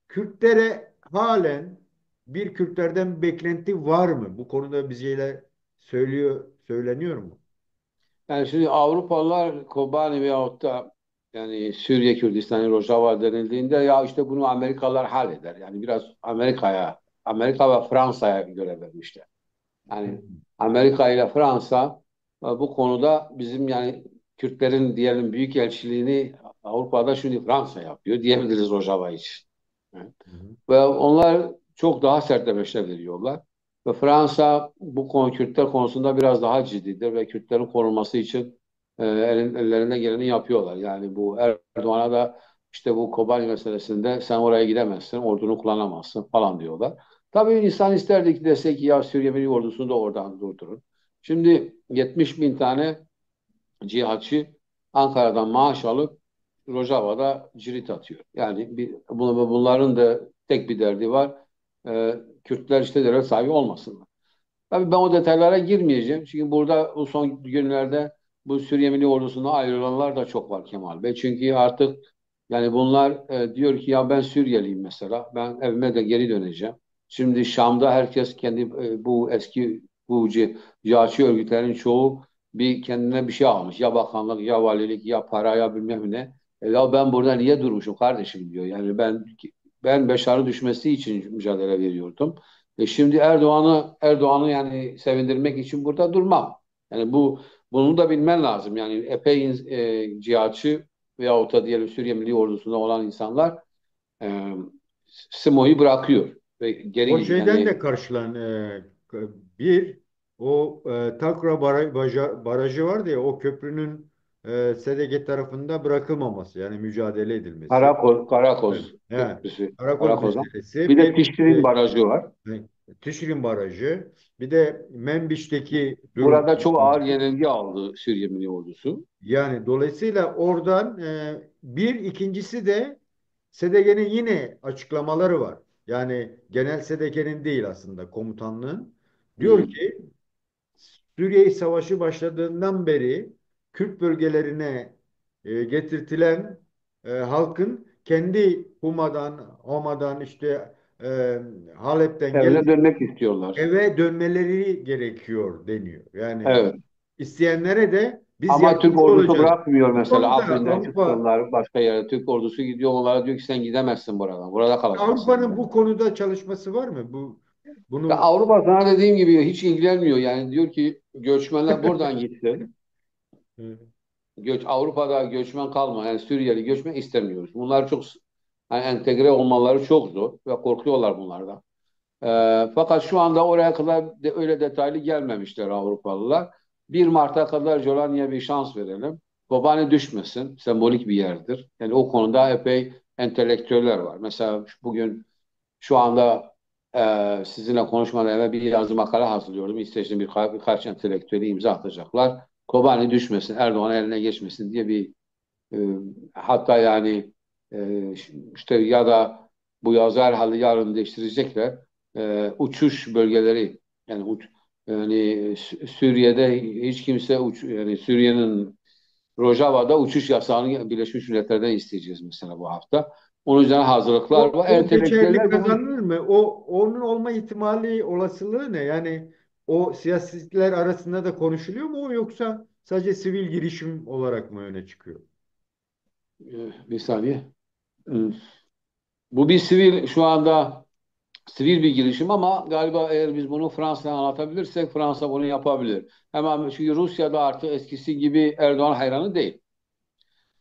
Kürtlere halen bir Kürtlerden beklenti var mı? Bu konuda bir şeyler söyleniyor mu? Yani şimdi Avrupalılar Kobani veyahut da yani Suriye Kürdistan'ı Rojava denildiğinde ya işte bunu Amerikalılar halleder. Yani biraz Amerika ve Fransa'ya göre vermişler. Yani Amerika ile Fransa bu konuda bizim yani Kürtlerin diyelim büyük elçiliğini Avrupa'da şimdi Fransa yapıyor diyebiliriz Rojava için. Evet. Hı hı. Ve onlar çok daha sert demeçler veriyorlar. Ve Fransa bu konu Kürtler konusunda biraz daha ciddidir ve Kürtlerin korunması için ellerine geleni yapıyorlar. Yani bu Erdoğan'a da işte bu Kobani meselesinde sen oraya gidemezsin, ordunu kullanamazsın falan diyorlar. Tabii insan isterdi ki desek ki ya Suriye Milli Ordusu'nu da oradan durdurun. Şimdi 70 bin tane cihatçı Ankara'dan maaş alıp Rojava'da cirit atıyor. Yani bunların da tek bir derdi var. Kürtler işte devlet sahibi olmasınlar. Tabii ben o detaylara girmeyeceğim. Çünkü burada bu son günlerde bu Suriye Milli Ordusu'na ayrılanlar da çok var Kemal Bey. Çünkü artık yani bunlar diyor ki ya ben Suriyeliyim mesela. Ben evime de geri döneceğim. Şimdi Şam'da herkes kendi bu eski bu cihatçı örgütlerin çoğu bir kendine bir şey almış. Ya bakanlık ya valilik ya para ya bilmem ne. Ya ben burada niye durmuşum kardeşim diyor. Yani ben Beşar'ın düşmesi için mücadele veriyordum. Şimdi Erdoğan'ı yani sevindirmek için burada durmam. Yani bunu da bilmen lazım. Yani epey cihatçı veyahut da diyelim Suriye Milli Ordusu'nda olan insanlar e, SİMO'yu bırakıyor ve geri O gidiyor. şeyden Yani de karşılan bir o Takra barajı vardı ya o köprünün SDG tarafında bırakılmaması yani mücadele edilmesi. Evet. Karakoz He, Köprüsü, Karakoz Karakoz'dan. meselesi Bir de bir Pişkin Barajı var. Tişrin Barajı bir de Menbiş'teki durum. Burada çok ağır yenilgi aldı Suriye Milli Ordusu. Yani dolayısıyla oradan ikincisi de SDG'nin yine açıklamaları var. Yani genel SDG'nin değil aslında komutanlığın. Diyor Hmm. ki Suriye Savaşı başladığından beri Kürt bölgelerine getirtilen halkın kendi Homa'dan işte Halep'ten Evine gelip dönmek istiyorlar. eve dönmeleri gerekiyor deniyor. Yani Evet. isteyenlere de biz Ama Türk yardımcı ordusu olacağız. bırakmıyor Bu mesela konuda Afrin'den çıksınlar başka yere. Türk ordusu gidiyor onlara diyor ki sen gidemezsin buradan. Burada kalacaksın Avrupa'nın diyor. bu konuda çalışması var mı? Ya Bunu Avrupa sana dediğim gibi hiç ilgilenmiyor. Yani diyor ki göçmenler buradan gitsin. Avrupa'da göçmen kalma. Yani Suriyeli göçmen istemiyoruz. Bunlar çok yani entegre olmaları çok zor ve korkuyorlar bunlardan. Fakat şu anda oraya kadar öyle detaylı gelmemişler Avrupalılar. 1 Mart'a kadar Jolani'ye bir şans verelim. Kobani düşmesin. Sembolik bir yerdir. Yani o konuda epey entelektüeller var. Mesela bugün şu anda sizinle konuşmadan evvel bir yazı makale hazırlıyordum. İsveç'in birkaç entelektüeli imza atacaklar. Kobani düşmesin, Erdoğan eline geçmesin diye bir e, hatta yani işte ya da bu yazı herhalde yarın değiştirecekler. Uçuş bölgeleri yani yani Suriye'de hiç kimse yani Suriye'nin Rojava'da uçuş yasağını Birleşmiş Milletler'den isteyeceğiz mesela bu hafta. Onun üzerine hazırlıklar var. o geçerli Entelektüeller bunu kazanır mı? Onun olma ihtimali, olasılığı ne? Yani o siyasiler arasında da konuşuluyor mu o, yoksa sadece sivil girişim olarak mı öne çıkıyor? bir saniye. Bu bir sivil şu anda sivil bir girişim ama galiba eğer biz bunu Fransa'ya anlatabilirsek Fransa bunu yapabilir. Hemen çünkü Rusya'da artık eskisi gibi Erdoğan hayranı değil.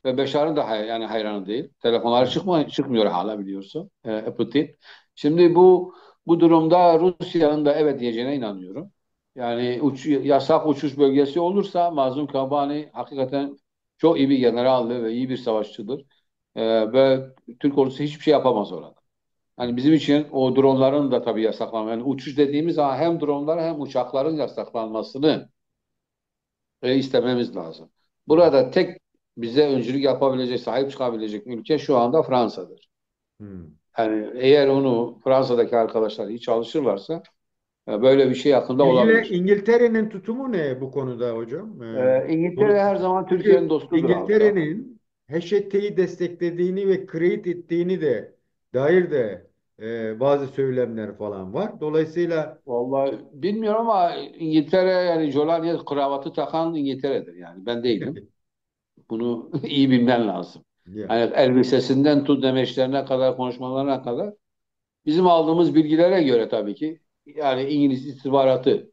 Ve Beşar'ın da yani hayranı değil. Telefonları Evet. çıkmıyor hala biliyorsun. Putin. Şimdi bu durumda Rusya'nın da evet diyeceğine inanıyorum. Yani yasak uçuş bölgesi olursa Mazlum Kabani hakikaten çok iyi bir generaldi ve iyi bir savaşçıdır. Ve Türk ordusu hiçbir şey yapamaz orada. Hani bizim için o dronların da tabii yasaklanması. Yani uçuş dediğimiz zaman hem dronlar hem uçakların yasaklanmasını istememiz lazım. Evet. Burada tek bize öncülük yapabilecek, sahip çıkabilecek ülke şu anda Fransa'dır. Hmm. Yani eğer onu Fransa'daki arkadaşlar iyi çalışırlarsa böyle bir şey yakında olabilir. İngiltere'nin tutumu ne bu konuda hocam? İngiltere her zaman Türkiye'nin Çünkü dostudur halka. İngiltere'nin HTT'yi desteklediğini ve create ettiğini de dair de bazı söylemler falan var. Dolayısıyla Vallahi bilmiyorum ama İngiltere yani Jolaniye kravatı takan İngiltere'dir yani ben değilim. Bunu iyi bilmen lazım. ya. Hani elbisesinden tut demeçlerine kadar konuşmalarına kadar bizim aldığımız bilgilere göre tabii ki yani İngiliz istihbaratı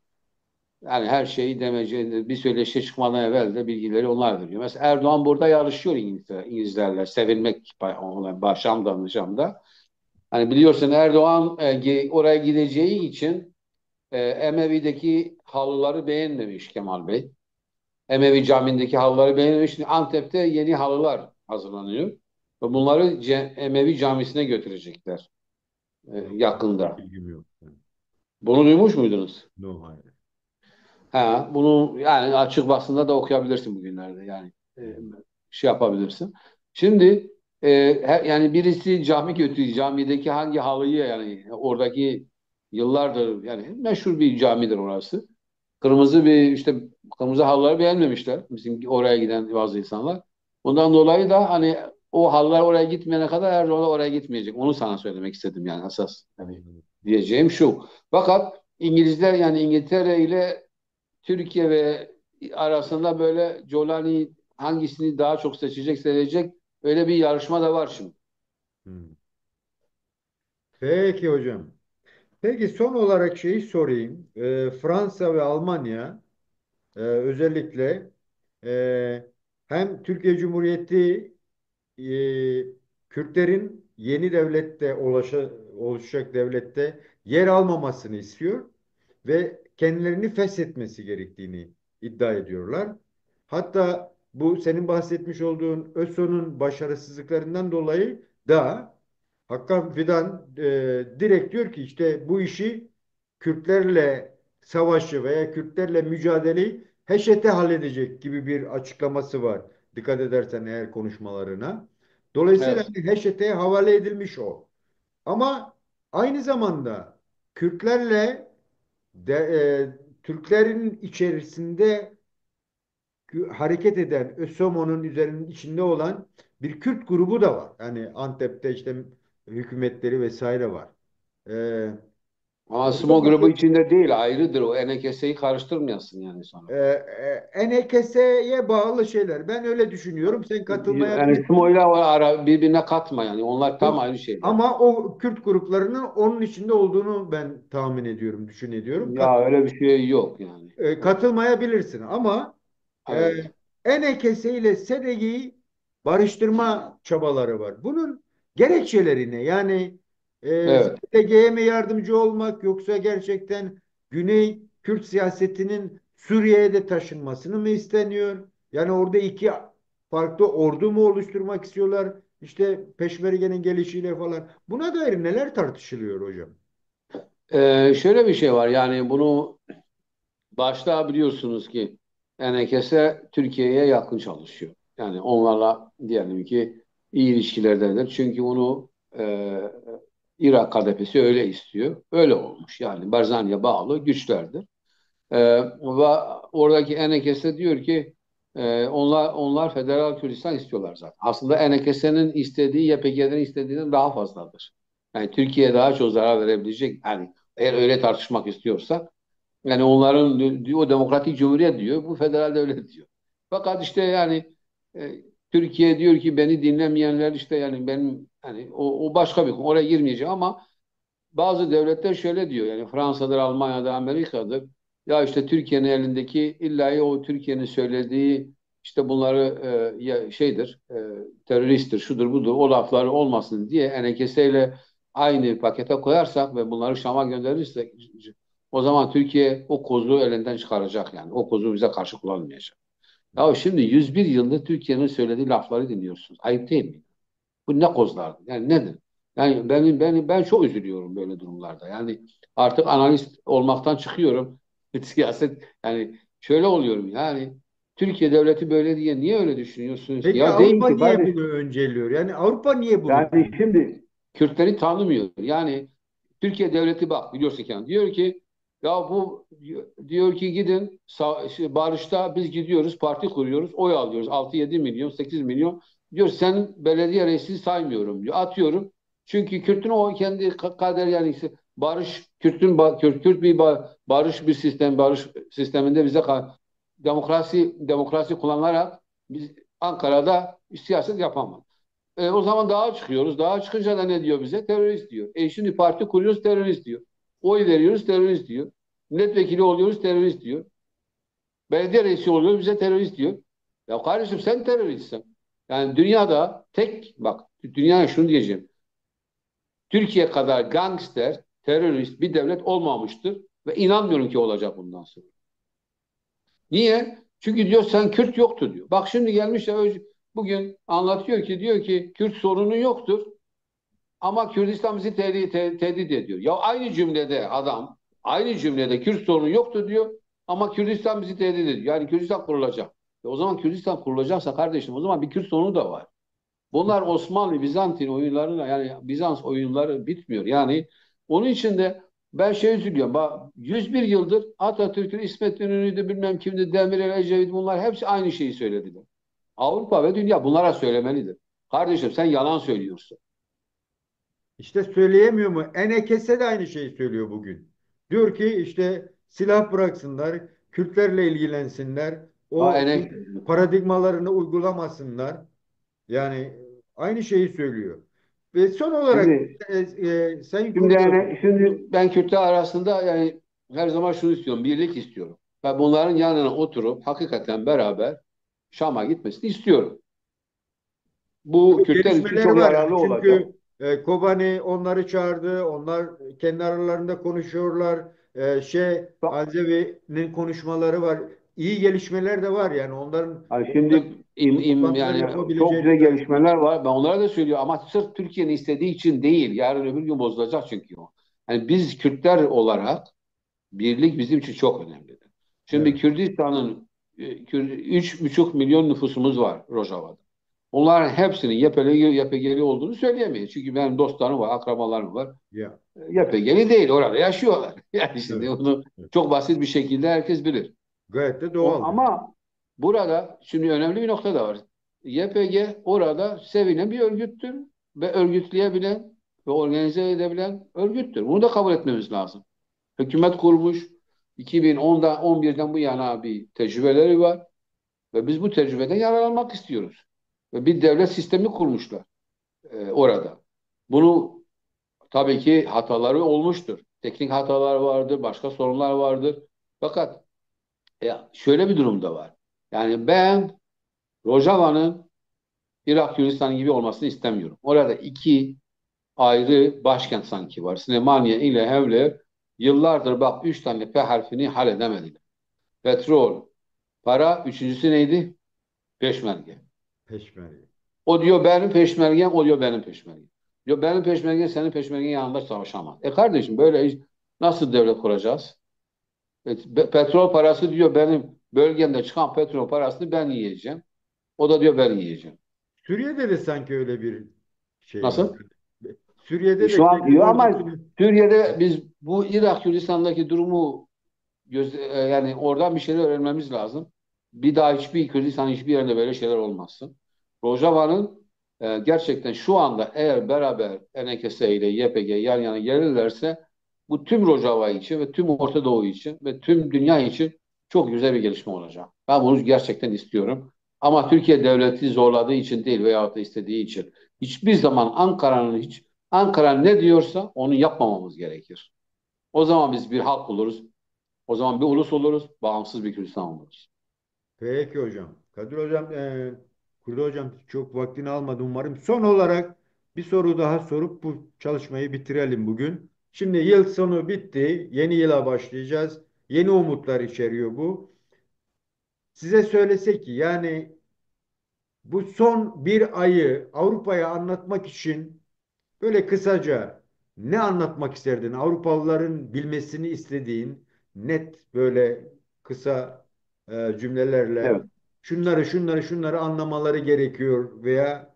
yani her şeyi demeyeceğinde bir söyleşi çıkmadan evvel de bilgileri onlar veriyor. Mesela Erdoğan burada yarışıyor İngilizlerle sevilmek ona Şam'da. Hani biliyorsun Erdoğan oraya gideceği için Emevi'deki halıları beğenmemiş Kemal Bey. Emevi Camii'ndeki halıları beğenmemiş. Şimdi Antep'te yeni halılar hazırlanıyor. Ve bunları Emevi Camisi'ne götürecekler Hiç yakında. bilgim yok. Bunu duymuş muydunuz? No, hayır. Ha, bunu yani açık basında da okuyabilirsin bugünlerde yani şey yapabilirsin. Şimdi yani birisi cami götürüyor. Camideki hangi halıyı yani oradaki yıllardır yani meşhur bir camidir orası. İşte kırmızı halıları beğenmemişler. Bizim oraya giden bazı insanlar. Ondan dolayı da hani o halılar oraya gitmeyene kadar Erdoğan da oraya gitmeyecek. Onu sana söylemek istedim yani asas. Yani Anladım. diyeceğim şu. Fakat İngilizler yani İngiltere ile Türkiye ve arasında böyle Jolani hangisini daha çok seçecek öyle bir yarışma da var şimdi. Hmm. Peki hocam. Peki son olarak şeyi sorayım. Fransa ve Almanya özellikle hem Türkiye Cumhuriyeti Kürtlerin yeni oluşacak devlette yer almamasını istiyor ve kendilerini feshetmesi gerektiğini iddia ediyorlar. Hatta bu senin bahsetmiş olduğun ÖSO'nun başarısızlıklarından dolayı da Hakan Fidan direkt diyor ki işte bu işi Kürtlerle savaşı veya Kürtlerle mücadeleyi HŞT halledecek gibi bir açıklaması var. Dikkat edersen eğer konuşmalarına. Dolayısıyla Evet. HŞT'ye havale edilmiş o. Ama aynı zamanda Kürtlerle Türklerin içerisinde hareket eden ÖSOMO'nun üzerinin içinde olan bir Kürt grubu da var. Yani Antep'te işte hükümetleri vesaire var. Ee, Ama Orada Smo da grubu içinde değil, ayrıdır o. Enekese'yi karıştırmayasın yani sonra. NHKS'ye bağlı şeyler. Ben öyle düşünüyorum. Sen Yani Smo katılmayabilirsin. ile birbirine katma yani. Onlar tam Yok. ayrı şeyler. Ama o Kürt gruplarının onun içinde olduğunu ben tahmin ediyorum, ediyorum. Ya öyle bir şey yok yani. Evet. Katılmayabilirsin ama e, Evet. Enekese ile SDG'yi barıştırma çabaları var. Bunun gerekçeleri ne? Yani Evet. SDG'ye mi yardımcı olmak yoksa gerçekten Güney Kürt siyasetinin Suriye'ye de taşınmasını mı isteniyor? Yani orada iki farklı ordu mu oluşturmak istiyorlar? İşte Peşmerge'nin gelişiyle falan. Buna dair neler tartışılıyor hocam? Şöyle bir şey var yani bunu başta biliyorsunuz ki Enekese Türkiye'ye yakın çalışıyor. Yani onlarla diyelim ki iyi ilişkilerdedir. Çünkü bunu Irak KDP'si öyle istiyor. Öyle olmuş. Yani Barzani'ye bağlı güçlerdir. Ve oradaki Enekese diyor ki onlar Federal Kürdistan istiyorlar zaten. Aslında Enekese'nin istediği YPG'nin istediğinden daha fazladır. Yani Türkiye'ye daha çok zarar verebilecek. Yani eğer öyle tartışmak istiyorsak yani onların o demokratik cumhuriyet diyor, bu federal devlet diyor. Fakat işte yani e, Türkiye diyor ki beni dinlemeyenler işte yani benim hani o başka bir konu. Oraya girmeyeceğim ama bazı devletler şöyle diyor yani Fransa'dır, Almanya'dır, Amerika'dır. Ya işte Türkiye'nin elindeki illa o Türkiye'nin söylediği işte bunları şeydir, teröristtir, şudur budur o lafları olmasın diye enekesiyle aynı pakete koyarsak ve bunları Şam'a gönderirsek o zaman Türkiye o kozu elinden çıkaracak yani. O kozu bize karşı kullanmayacak. Ya şimdi 101 yıldır Türkiye'nin söylediği lafları dinliyorsunuz. Ayıp değil mi? Bu ne kozlardı? Yani nedir? Yani ben çok üzülüyorum böyle durumlarda. Yani artık analist olmaktan çıkıyorum. Siyaset yani şöyle oluyorum yani Türkiye devleti böyle diye niye öyle düşünüyorsunuz ki? Peki Ya değil Avrupa ki niye kardeş. bunu önceliyor? Yani Avrupa niye bunu Yani tanımıyor? şimdi Kürtleri tanımıyor. Yani Türkiye devleti bak biliyorsun ki diyor ki ya bu diyor ki gidin barışta biz gidiyoruz parti kuruyoruz oy alıyoruz 6-7 milyon 8 milyon diyor sen belediye reisini saymıyorum diyor atıyorum çünkü Kürt'ün o kendi kader yani işte barış Kürt bir barış bir sistem barış sisteminde bize demokrasi kullanarak biz Ankara'da siyaset yapamaz. O zaman dağa çıkıyoruz. Dağa çıkınca da ne diyor bize? Terörist diyor. Şimdi parti kuruyoruz terörist diyor. Oy veriyoruz terörist diyor. Milletvekili oluyoruz terörist diyor. Belediye reisi oluyoruz bize terörist diyor. Ya kardeşim sen teröristsin. Yani dünyada tek bak dünyaya şunu diyeceğim. Türkiye kadar gangster, terörist bir devlet olmamıştır ve inanmıyorum ki olacak bundan sonra. Niye? Çünkü diyor sen Kürt yoktu diyor. Bak şimdi gelmiş ya bugün anlatıyor ki diyor ki Kürt sorunu yoktur. Ama Kürdistan bizi tehdit ediyor. Ya aynı cümlede adam, aynı cümlede Kürt sorunu yoktu diyor ama Kürdistan bizi tehdit ediyor. Yani Kürdistan kurulacak. O zaman Kürdistan kurulacaksa kardeşim o zaman bir Kürt sorunu da var. Bunlar Osmanlı, Bizantin oyunlarıyla yani Bizans oyunları bitmiyor. Yani onun için de ben şey üzülüyorum. Bak 101 yıldır Atatürk'ün İsmet İnönü'ydü bilmem kimdi Demirel Ecevit bunlar hepsi aynı şeyi söylediler. Avrupa ve dünya bunlara söylemelidir. Kardeşim sen yalan söylüyorsun. İşte söyleyemiyor mu? Enekese de aynı şeyi söylüyor bugün. Diyor ki işte silah bıraksınlar, Kürtlerle ilgilensinler, Ha, o paradigmalarını uygulamasınlar. Yani aynı şeyi söylüyor. Ve son olarak şimdi Sayın Şimdi Kurdoğlu, yani şimdi ben Kürtler arasında yani her zaman şunu istiyorum, birlik istiyorum. Ve bunların yanına oturup hakikaten beraber Şam'a gitmesini istiyorum. Bu yok, Kürtler için gelişmeler çok var yani yararlı olacak. çünkü Kobani onları çağırdı, onlar kendi aralarında konuşuyorlar. Alzevi'nin konuşmaları var. İyi gelişmeler de var yani onların Yani orada şimdi toplantılar yani çok yapabileceğini güzel zannediyorum. gelişmeler var. Ben onlara da söylüyorum ama sırf Türkiye'nin istediği için değil. Yarın öbür gün bozulacak çünkü o. Yani biz Kürtler olarak birlik bizim için çok önemlidir. Şimdi Evet. Kürdistan'ın 3,5 milyon nüfusumuz var Rojava'da. Onların hepsinin YPG'li olduğunu söyleyemeyiz. Çünkü benim dostlarım var, akrabalarım var. Ya. YPG'li değil, orada yaşıyorlar. Yani şimdi Evet. onu Evet. çok basit bir şekilde herkes bilir. Gayet de doğal yani. Ama Burada şimdi önemli bir nokta da var. YPG orada sevilen bir örgüttür ve örgütleyebilen ve organize edebilen örgüttür. Bunu da kabul etmemiz lazım. Hükümet kurmuş. 2010'da 11'den bu yana bir tecrübeleri var ve biz bu tecrübeden yararlanmak istiyoruz. Ve bir devlet sistemi kurmuşlar orada. Bunu tabii ki hataları olmuştur. Teknik hatalar vardır, başka sorunlar vardır. Fakat şöyle bir durum da var. Yani ben Rojava'nın Irak Kürdistan gibi olmasını istemiyorum. Orada iki ayrı başkent sanki var. Süleymaniye ile Hevler yıllardır bak üç tane P harfini halledemediler. Petrol, para, üçüncüsü neydi? Peşmerge. Peşmerge. O diyor benim peşmergem, o diyor benim peşmergem. Diyor benim peşmergen senin peşmergen yanında savaşamaz. Kardeşim böyle iş nasıl devlet kuracağız? Petrol parası diyor benim bölgemde çıkan petrol parasını ben yiyeceğim. O da diyor ben yiyeceğim. Suriye'de de sanki öyle bir şey var. Nasıl? Suriye'de de Şu an kendi diyor ama bölgesini. Suriye'de biz bu Irak Kürdistan'daki durumu yani oradan bir şeyler öğrenmemiz lazım. Bir daha hiçbir Kürdistan hiçbir yerinde böyle şeyler olmasın. Rojava'nın gerçekten şu anda eğer beraber Enekese ile YPG yan yana gelirlerse bu tüm Rojava için ve tüm Orta Doğu için ve tüm dünya için çok güzel bir gelişme olacak. Ben bunu gerçekten istiyorum. Ama Türkiye devleti zorladığı için değil veyahut da istediği için. Hiçbir zaman Ankara ne diyorsa onu yapmamamız gerekir. O zaman biz bir halk oluruz. O zaman bir ulus oluruz, bağımsız bir Kürdistan oluruz. Peki hocam. Kadir hocam, Kurdu hocam çok vaktini almadı umarım. Son olarak bir soru daha sorup bu çalışmayı bitirelim bugün. Şimdi yıl sonu bitti. Yeni yıla başlayacağız. Yeni umutlar içeriyor bu. Size söylesek ki yani bu son bir ayı Avrupa'ya anlatmak için böyle kısaca ne anlatmak isterdin? Avrupalıların bilmesini istediğin net böyle kısa cümlelerle Evet. şunları anlamaları gerekiyor veya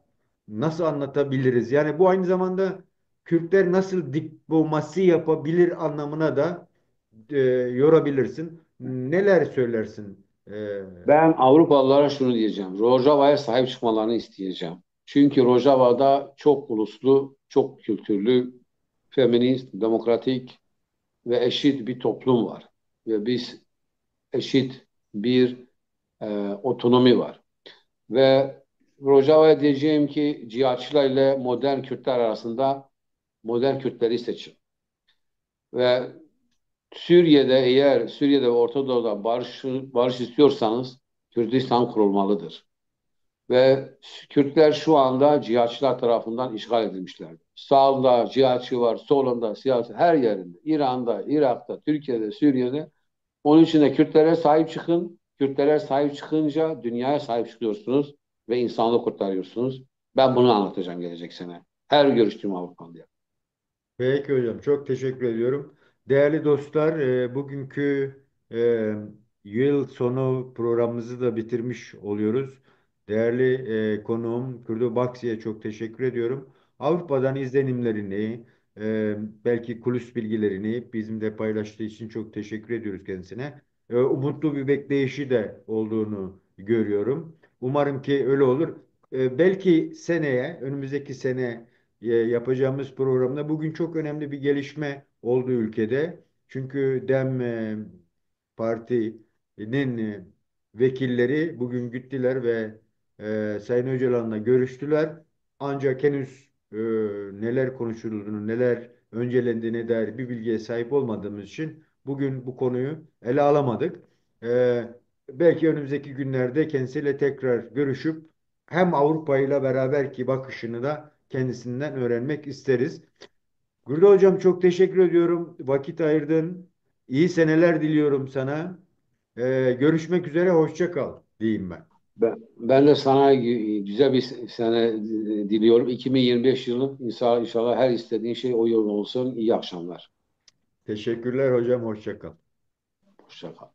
nasıl anlatabiliriz? Yani bu aynı zamanda Kürtler nasıl diplomasi yapabilir anlamına da yorabilirsin. Neler söylersin? Ben Avrupalılara şunu diyeceğim. Rojava'ya sahip çıkmalarını isteyeceğim. Çünkü Rojava'da çok uluslu, çok kültürlü, feminist, demokratik ve eşit bir toplum var. Ve biz eşit bir otonomi var. Ve Rojava'ya diyeceğim ki cihatçılar ile modern Kürtler arasında modern Kürtleri seçin. Ve Suriye'de ve Orta Doğu'da barış istiyorsanız Kürdistan kurulmalıdır. Ve Kürtler şu anda cihatçılar tarafından işgal edilmişlerdir. Sağında cihatçı var, solunda siyasi her yerinde. İran'da, Irak'ta, Türkiye'de, Suriye'de. Onun için de Kürtlere sahip çıkın. Kürtlere sahip çıkınca dünyaya sahip çıkıyorsunuz ve insanlığı kurtarıyorsunuz. Ben bunu anlatacağım gelecek sene. Her görüştüğüm Avrupa'da. Peki hocam çok teşekkür ediyorum. Değerli dostlar, bugünkü e, yıl sonu programımızı da bitirmiş oluyoruz. Değerli konuğum Kurdo Baksi'ye çok teşekkür ediyorum. Avrupa'dan izlenimlerini, belki kulis bilgilerini bizimle paylaştığı için çok teşekkür ediyoruz kendisine. Umutlu bir bekleyişi de olduğunu görüyorum. Umarım ki öyle olur. Belki seneye, önümüzdeki sene yapacağımız programda bugün çok önemli bir gelişme oldu ülkede. Çünkü DEM Parti'nin vekilleri bugün gittiler ve Sayın Öcalan'la görüştüler. Ancak henüz neler konuşulduğunu, neler öncelendiğine dair bir bilgiye sahip olmadığımız için bugün bu konuyu ele alamadık. E, Belki önümüzdeki günlerde kendisiyle tekrar görüşüp hem Avrupa ile beraberki bakışını da kendisinden öğrenmek isteriz. Gürde Hocam çok teşekkür ediyorum. Vakit ayırdın. İyi seneler diliyorum sana. Görüşmek üzere, hoşça kal diyeyim ben. Ben de sana güzel bir sene diliyorum. 2025 yılı inşallah her istediğin şey o yol olsun. İyi akşamlar. Teşekkürler hocam, hoşça kal. Hoşça kal.